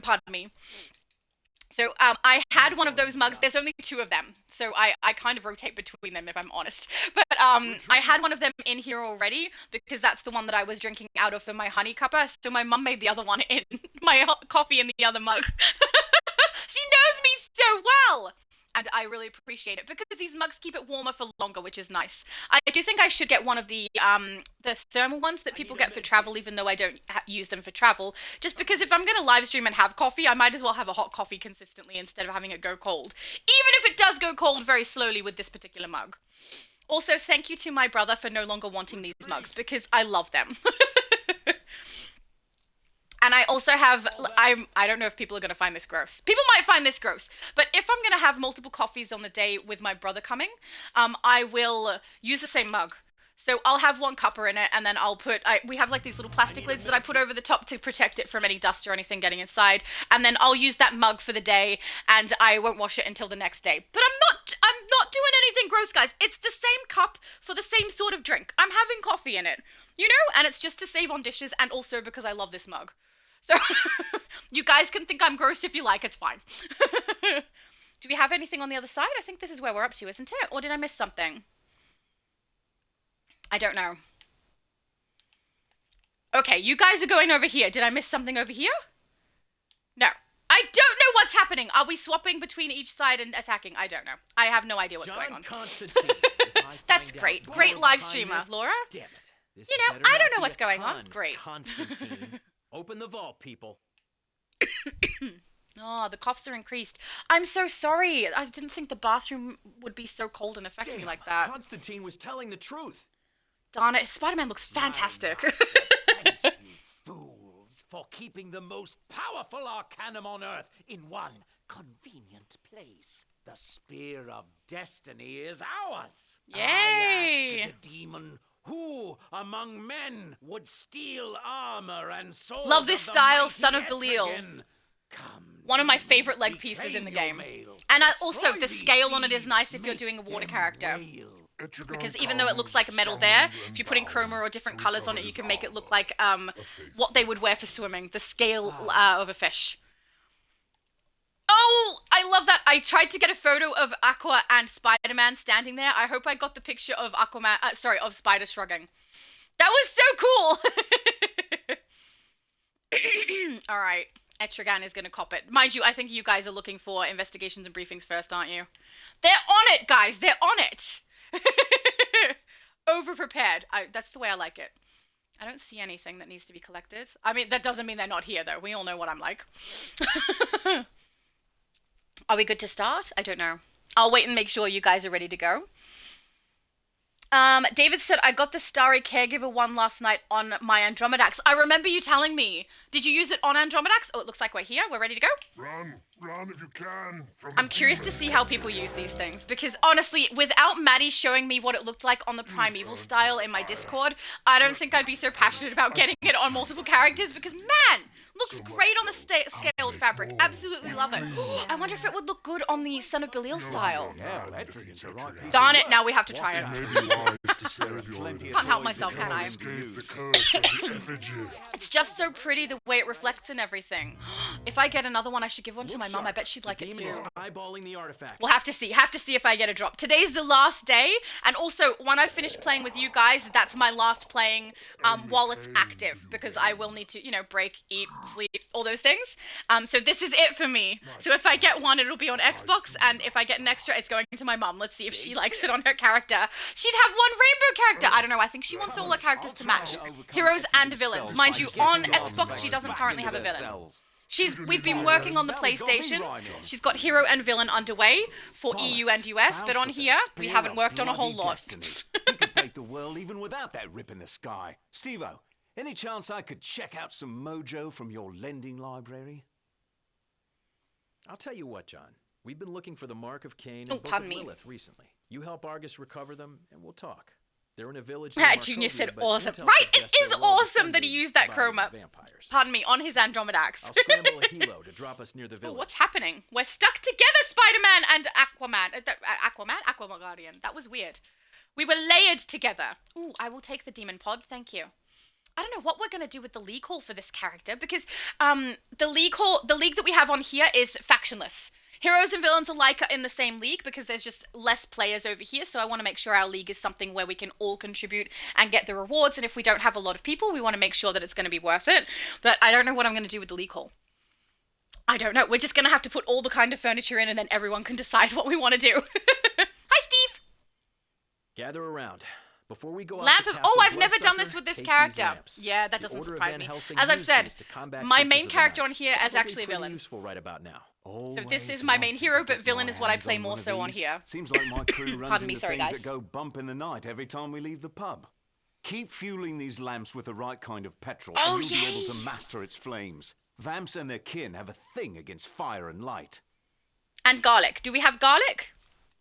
Pardon me. So I had one of those mugs. There's only 2 of them, so I kind of rotate between them if I'm honest. But I had one of them in here already because that's the one that I was drinking out of for my honey cuppa. So my mum made the other one in my coffee in the other mug. She knows me so well. And I really appreciate it because these mugs keep it warmer for longer, which is nice. I do think I should get one of the thermal ones that people get for travel, even though I don't use them for travel. Just because if I'm going to live stream and have coffee, I might as well have a hot coffee consistently instead of having it go cold. Even if it does go cold very slowly with this particular mug. Also, thank you to my brother for no longer wanting these mugs because I love them. And I also have, I don't know if people are going to find this gross. People might find this gross. But if I'm going to have multiple coffees on the day with my brother coming, I will use the same mug. So I'll have one cuppa in it, and then I'll put, we have like these little plastic lids that I put over the top to protect it from any dust or anything getting inside. And then I'll use that mug for the day, and I won't wash it until the next day. But I'm not doing anything gross, guys. It's the same cup for the same sort of drink. I'm having coffee in it, you know? And it's just to save on dishes, and also because I love this mug. So you guys can think I'm gross if you like, it's fine. Do we have anything on the other side? I think this is where we're up to, isn't it? Or did I miss something? I don't know. Okay, you guys are going over here. Did I miss something over here? No. I don't know what's happening. Are we swapping between each side and attacking? I don't know. I have no idea what's going on. That's great. Great live streamer, Laura. You know, I don't know what's going on. Great. Constantine. Open the vault, people. Oh, the coughs are increased. I'm so sorry. I didn't think the bathroom would be so cold and affect me like that. Constantine was telling the truth. Darn it, Spider-Man looks fantastic. Thanks, you fools, for keeping the most powerful arcanum on Earth in one convenient place. The Spear of Destiny is ours. Yay! I ask the demon, who among men would steal armor and swords? Love this style, Son of mighty Belial. Etrigan? One of my favorite leg pieces in the game. And also, the scale on it is nice if you're doing a water character. Because even though it looks like metal there, if you're putting chroma or different colors on it, you can make it look like what they would wear for swimming. The scale of a fish. Oh, I love that. I tried to get a photo of Aqua and Spider-Man standing there. I hope I got the picture of Aquaman, of Spider shrugging. That was so cool. All right. Etrigan is going to cop it. Mind you, I think you guys are looking for investigations and briefings first, aren't you? They're on it, guys. They're on it. Over-prepared. That's the way I like it. I don't see anything that needs to be collected. I mean, that doesn't mean they're not here, though. We all know what I'm like. Are we good to start? I don't know. I'll wait and make sure you guys are ready to go. David said, I got the Starry Caregiver one last night on my Andromedax. I remember you telling me. Did you use it on Andromedax? Oh, it looks like we're here. We're ready to go. Run if you can. I'm curious to see how people use these things. Because honestly, without Maddie showing me what it looked like on the Primeval style in my Discord, I don't think I'd be so passionate about getting it on multiple characters. Because man, looks great on the scaled fabric. Absolutely love it. I wonder if it would look good on the Son of Belial style. Darn it, now we have to try it. Can't help myself, can I? It's just so pretty the way it reflects and everything. If I get another one, I should give one to my mom. I bet she'd like it too. Eyeballing the artifacts. We'll have to see. Have to see if I get a drop. Today's the last day, and also when I finish playing with you guys, that's my last playing while it's active, because I will need to, you know, break, eat, sleep, all those things. So this is it for me. So if I get one, it'll be on Xbox, and if I get an extra, it's going to my mom. Let's see if she likes it on her character. She'd have one rainbow character. I don't know. I think she wants all her characters to match. Heroes and villains. Mind you, on Xbox, she doesn't currently have a villain. We've been working on the PlayStation. She's got hero and villain underway for EU and US, but on here, we haven't worked on a whole lot. We could break the world even without that rip in the sky. Steve-O, any chance I could check out some mojo from your lending library? I'll tell you what, John. We've been looking for the Mark of Cain and Book of Lilith recently. You help Argus recover them, and we'll talk. They're in a village. Junior said awesome. Right, it is awesome that he used that chroma. Pardon me, on his Andromedax. I'll scramble a helo to drop us near the village. Oh, what's happening? We're stuck together, Spider-Man and Aquaman. Aquaman Guardian. That was weird. We were layered together. Ooh, I will take the demon pod. Thank you. I don't know what we're going to do with the league hall for this character, because the league that we have on here is factionless. Heroes and villains alike are in the same league because there's just less players over here, so I want to make sure our league is something where we can all contribute and get the rewards, and if we don't have a lot of people, we want to make sure that it's going to be worth it. But I don't know what I'm going to do with the league hall. I don't know. We're just going to have to put all the kind of furniture in, and then everyone can decide what we want to do. Hi, Steve! Gather around. Before we go Lamp of... Oh, I've never done this with this character. Yeah, that doesn't surprise me. As I've said, my main character on here is actually a villain. Useful right about now. So this is my main hero, but villain is what I play more so on here. Seems like my crew runs Pardon me, into sorry, things guys. that go bump in the night every time we leave the pub. Keep fueling these lamps with the right kind of petrol, Oh, and you'll be able to yay. master its flames. Vamps and their kin have a thing against fire and light. And garlic. Do we have garlic?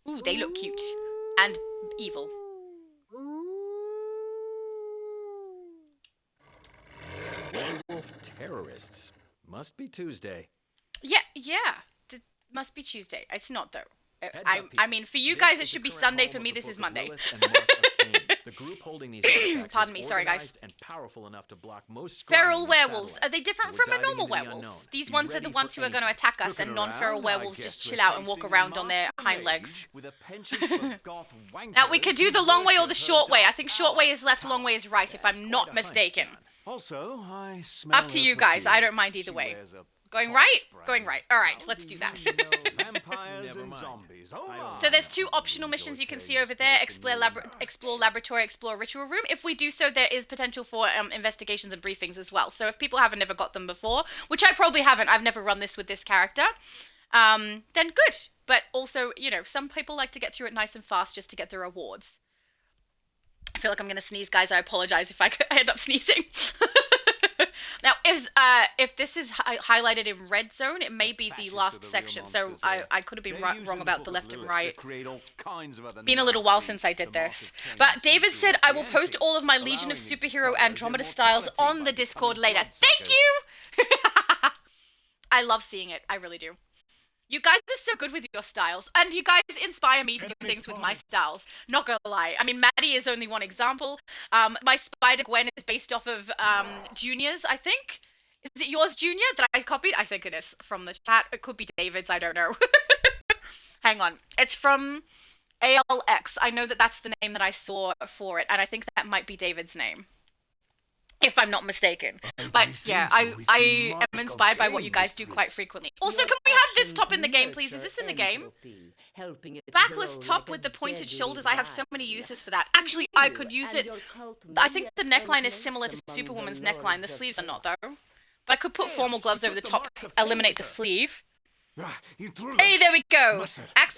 Ooh, they look cute. And evil. Werewolf terrorists. Must be Tuesday. Yeah. It must be Tuesday. It's not, though. Heads I up, mean, for you This guys, is it should the be current Sunday. home For of me, the this Book is of Monday. Lilith and Mark of Cain. The group holding these artifacts Pardon is me, sorry, guys. organized and powerful enough to block most Feral scrying werewolves. satellites. Are they different So we're from a diving normal into the werewolf? unknown. These Be ones are ready the for ones who are going to anything. attack us, Looking and non-feral around, werewolves I just guess chill we're out and walk facing a around on their master hind mage legs. with a penchant for goth Now, we could do the long way or the worship short her way. I dark think short way is left, power. long way is right, if I'm not mistaken. Also, I smell Up to her you guys. I perfume. don't mind either She way. wears a Going posh right? brand. Going right. All right, let's do that. Vampires Never and mind. zombies. Oh my. So there's 2 optional missions you can see over there. Explore laboratory, explore ritual room. If we do so, there is potential for investigations and briefings as well. So if people haven't ever got them before, which I probably haven't, I've never run this with this character, then good. But also, you know, some people like to get through it nice and fast just to get the rewards. I feel like I'm going to sneeze, guys. I apologize if I end up sneezing. Now, if this is highlighted in red zone, it may be the last section. So I could have been wrong about the left and right. Been a little while since I did this. But David said, I will post all of my Legion of Superhero Andromeda styles on the Discord later. Thank you! I love seeing it. I really do. You guys are so good with your styles, and you guys inspire me to do things with my styles. Not gonna lie. I mean, Maddie is only one example. My Spider-Gwen is based off of Junior's, I think. Is it yours, Junior, that I copied? I think it is from the chat. It could be David's, I don't know. Hang on. It's from ALX. I know that that's the name that I saw for it, and I think that might be David's name. If I'm not mistaken. But yeah, I am inspired by what you guys do quite frequently. Also, can we have this top in the game, please? Is this in the game? Backless top with the pointed shoulders. I have so many uses for that. Actually, I could use it. I think the neckline is similar to Superwoman's neckline. The sleeves are not, though. But I could put formal gloves over the top, eliminate the sleeve. Hey, there we go.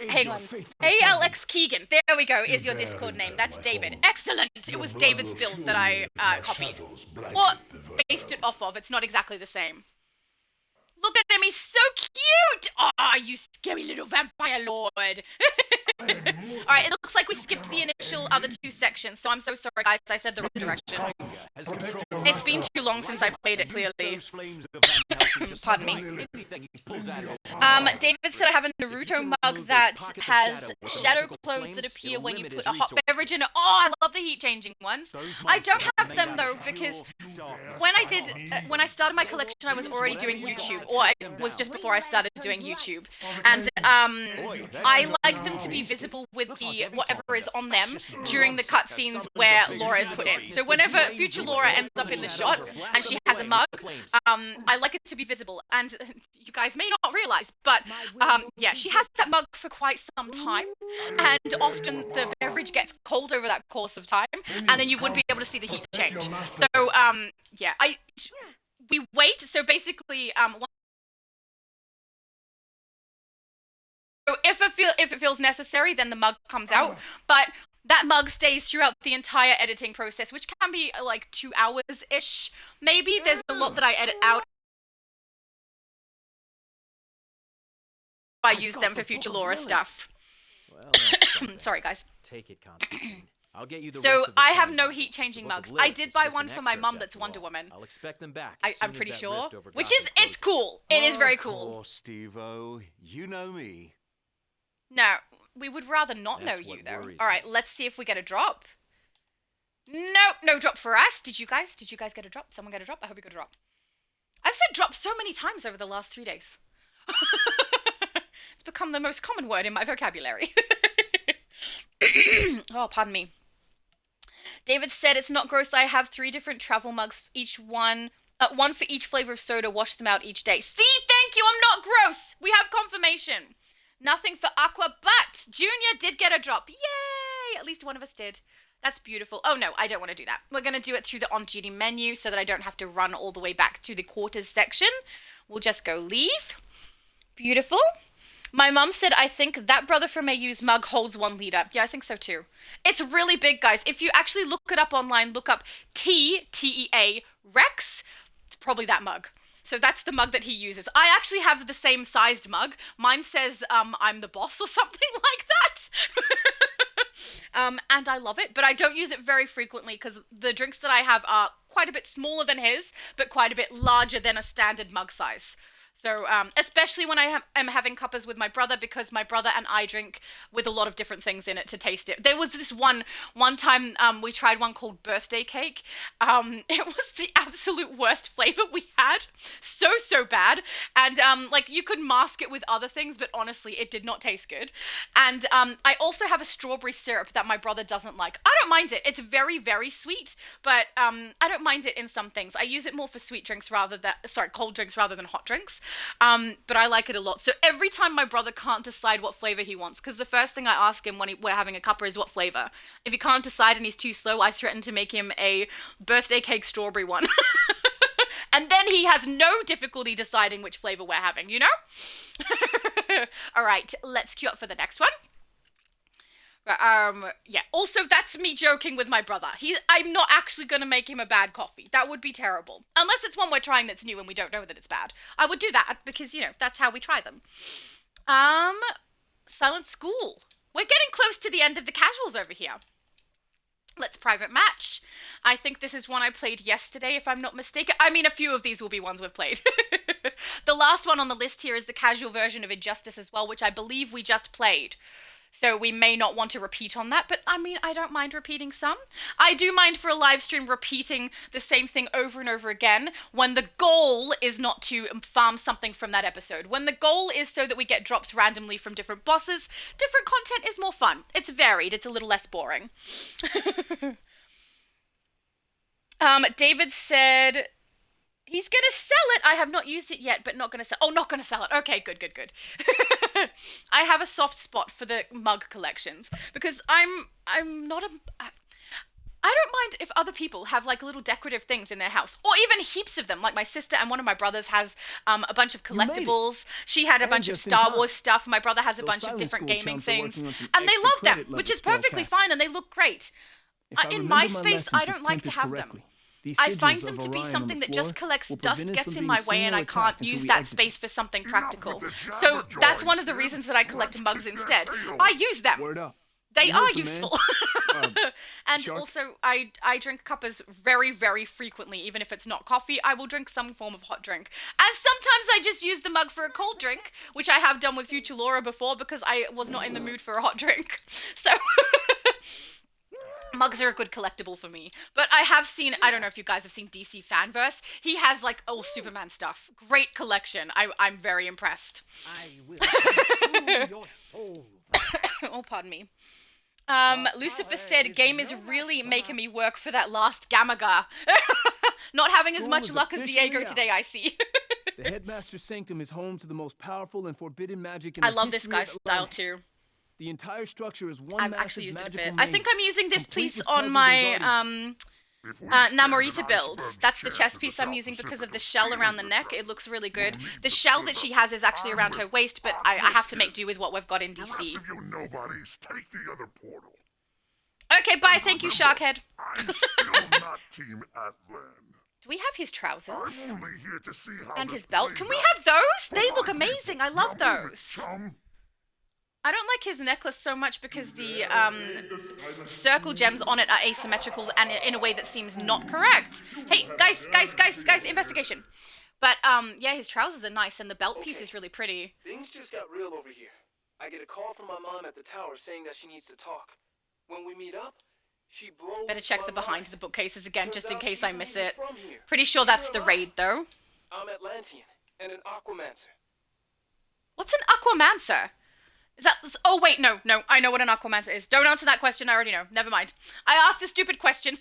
Hang on. ALX Keegan. There we go. Is your Discord name. That's David. Excellent. It was David's build that I copied. Or based it off of. It's not exactly the same. Look at him. He's so cute. Ah, you scary little vampire lord. Alright, it looks like we skipped the initial other 2 sections, so I'm so sorry, guys. I said the right direction. It's been too long since I played it, clearly. Pardon me. David said I have a Naruto mug that has shadow clothes that appear when you put a hot beverage in it. Oh, I love the heat-changing ones. I don't have them, though, because when I started my collection, I was already doing YouTube, or it was just before I started doing YouTube. And I like them to be visible with the whatever is on them during the cutscenes where Laura is put in. So whenever future Laura ends up in the shot and she has a mug, I like it to be visible. And you guys may not realize, but yeah, she has that mug for quite some time, and often the beverage gets cold over that course of time, and then you wouldn't be able to see the heat change. So yeah, we wait. So basically, so if it feels necessary, then the mug comes out. But that mug stays throughout the entire editing process, which can be like 2 hours-ish. Maybe there's a lot that I edit out. I use them for future Laura stuff. Well, sorry, guys. Take it, Constantine. I'll get you the So rest of the I have plan no novel. heat-changing The Book mugs. of I Lilith did is buy just one an for my excerpt mum after that's Wonder all. Woman. I'll expect them back. as I'm soon as pretty that sure. rift over Which Gotham is, it's closes. cool. It is very Of cool. course, Steve-O. You know me. No, we would rather not know That's you, what though. worries Alright, let's see if we get a drop. No drop for us. Did you guys get a drop? Someone get a drop? I hope you got a drop. I've said drop so many times over the last 3 days. It's become the most common word in my vocabulary. Oh, pardon me. David said it's not gross. I have 3 different travel mugs, one for each flavor of soda. Wash them out each day. See, thank you. I'm not gross. We have confirmation. Nothing for Aqua, but Junior did get a drop. Yay! At least one of us did. That's beautiful. Oh, no, I don't want to do that. We're going to do it through the on-duty menu so that I don't have to run all the way back to the quarters section. We'll just go leave. Beautiful. My mum said, I think that Brother from AU's mug holds 1 liter. Yeah, I think so too. It's really big, guys. If you actually look it up online, look up T-E-A, Rex, it's probably that mug. So that's the mug that he uses. I actually have the same sized mug. Mine says, I'm the boss or something like that. And I love it, but I don't use it very frequently because the drinks that I have are quite a bit smaller than his, but quite a bit larger than a standard mug size. So, especially when I am having cuppas with my brother, because my brother and I drink with a lot of different things in it to taste it. There was this one time we tried one called birthday cake. It was the absolute worst flavor we had. So bad. And, like, you could mask it with other things, but honestly, it did not taste good. And I also have a strawberry syrup that my brother doesn't like. I don't mind it. It's very, very sweet, but I don't mind it in some things. I use it more for sweet drinks cold drinks rather than hot drinks. But I like it a lot. So every time my brother can't decide what flavor he wants, because the first thing I ask him when we're having a cuppa is what flavor. If he can't decide and he's too slow, I threaten to make him a birthday cake strawberry one. And then he has no difficulty deciding which flavor we're having, you know? All right, let's queue up for the next one. Yeah, also that's me joking with my brother. I'm not actually going to make him a bad coffee. That would be terrible. Unless it's one we're trying that's new and we don't know that it's bad. I would do that because, you know, that's how we try them. Silent School. We're getting close to the end of the casuals over here. Let's private match. I think this is one I played yesterday, if I'm not mistaken. I mean, a few of these will be ones we've played. The last one on the list here is the casual version of Injustice as well, which I believe we just played. So we may not want to repeat on that, but I mean, I don't mind repeating some. I do mind for a live stream repeating the same thing over and over again when the goal is not to farm something from that episode. When the goal is so that we get drops randomly from different bosses, different content is more fun. It's varied, it's a little less boring. David said... He's going to sell it. I have not used it yet, but not going to sell. Oh, not going to sell it. Okay, good. I have a soft spot for the mug collections because I'm not a... I don't mind if other people have like little decorative things in their house, or even heaps of them. Like my sister and one of my brothers has a bunch of collectibles. She had a bunch of Star Wars stuff. My brother has a bunch of different gaming things, and they love them, which is perfectly fine, and they look great. In my space, I don't like to have them. I find them to be something that just collects dust, gets in my way, and I can't use that space for something practical. So that's one of the reasons that I collect mugs instead. I use them. They are useful. And also, I drink cuppas very, very frequently. Even if it's not coffee, I will drink some form of hot drink. And sometimes I just use the mug for a cold drink, which I have done with Future Laura before because I was not in the mood for a hot drink. So... Mugs are a good collectible for me. But I have seen, I don't know if you guys have seen DC Fanverse. He has like all Superman stuff. Great collection. I'm very impressed. I will consume your soul. Oh, pardon me. Lucifer said, game is really making me work for that last Gamaga. Not having as much luck as Diego today, I see. The Headmaster's Sanctum is home to the most powerful and forbidden magic in the history of Atlantis. I love this guy's style too. The entire structure is one I've massive actually used it a magical bit. maze, I think I'm using this piece on my Namorita build. That's the chest piece I'm using because of the shell around the neck. It looks really good. The shell that she has is actually around her waist, but I have to make do with what we've got in DC. The rest of you nobodies, take the other portal. Okay, bye. Thank you, Sharkhead. I'm still not Team Atlan. Do we have his trousers? I'm only here to see how and his belt? Can we have those? They look amazing. I love those. I don't like his necklace so much because the circle gems on it are asymmetrical and in a way that seems not correct. Hey, guys, investigation. But, yeah, his trousers are nice and the belt piece is really pretty. Things just got real over here. I get a call from my mom at the tower saying that she needs to talk. When we meet up, she blows. Better check the behind the bookcases again just in case I miss it. Pretty sure that's the raid, though. I'm Atlantean and an Aquamancer. What's an Aquamancer? Is that... Oh, wait, no. I know what an Aquamancer is. Don't answer that question. I already know. Never mind. I asked a stupid question.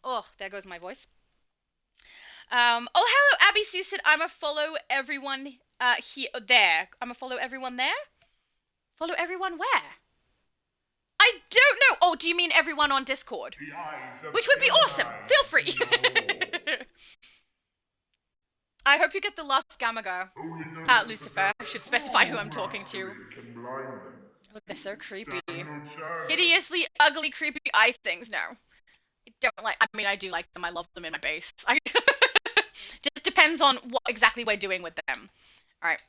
Oh, there goes my voice. Oh, hello, Abby Sue said, I'm a follow everyone here... There. I'm a follow everyone there? Follow everyone where? I don't know. Oh, do you mean everyone on Discord? Which would be awesome. Feel free. I hope you get the last gamma girl. Lucifer. I should specify who I'm talking to. Oh, they're so creepy. Hideously ugly, creepy ice things. No. I don't like. I mean, I do like them. I love them in my base. Just depends on what exactly we're doing with them. Alright.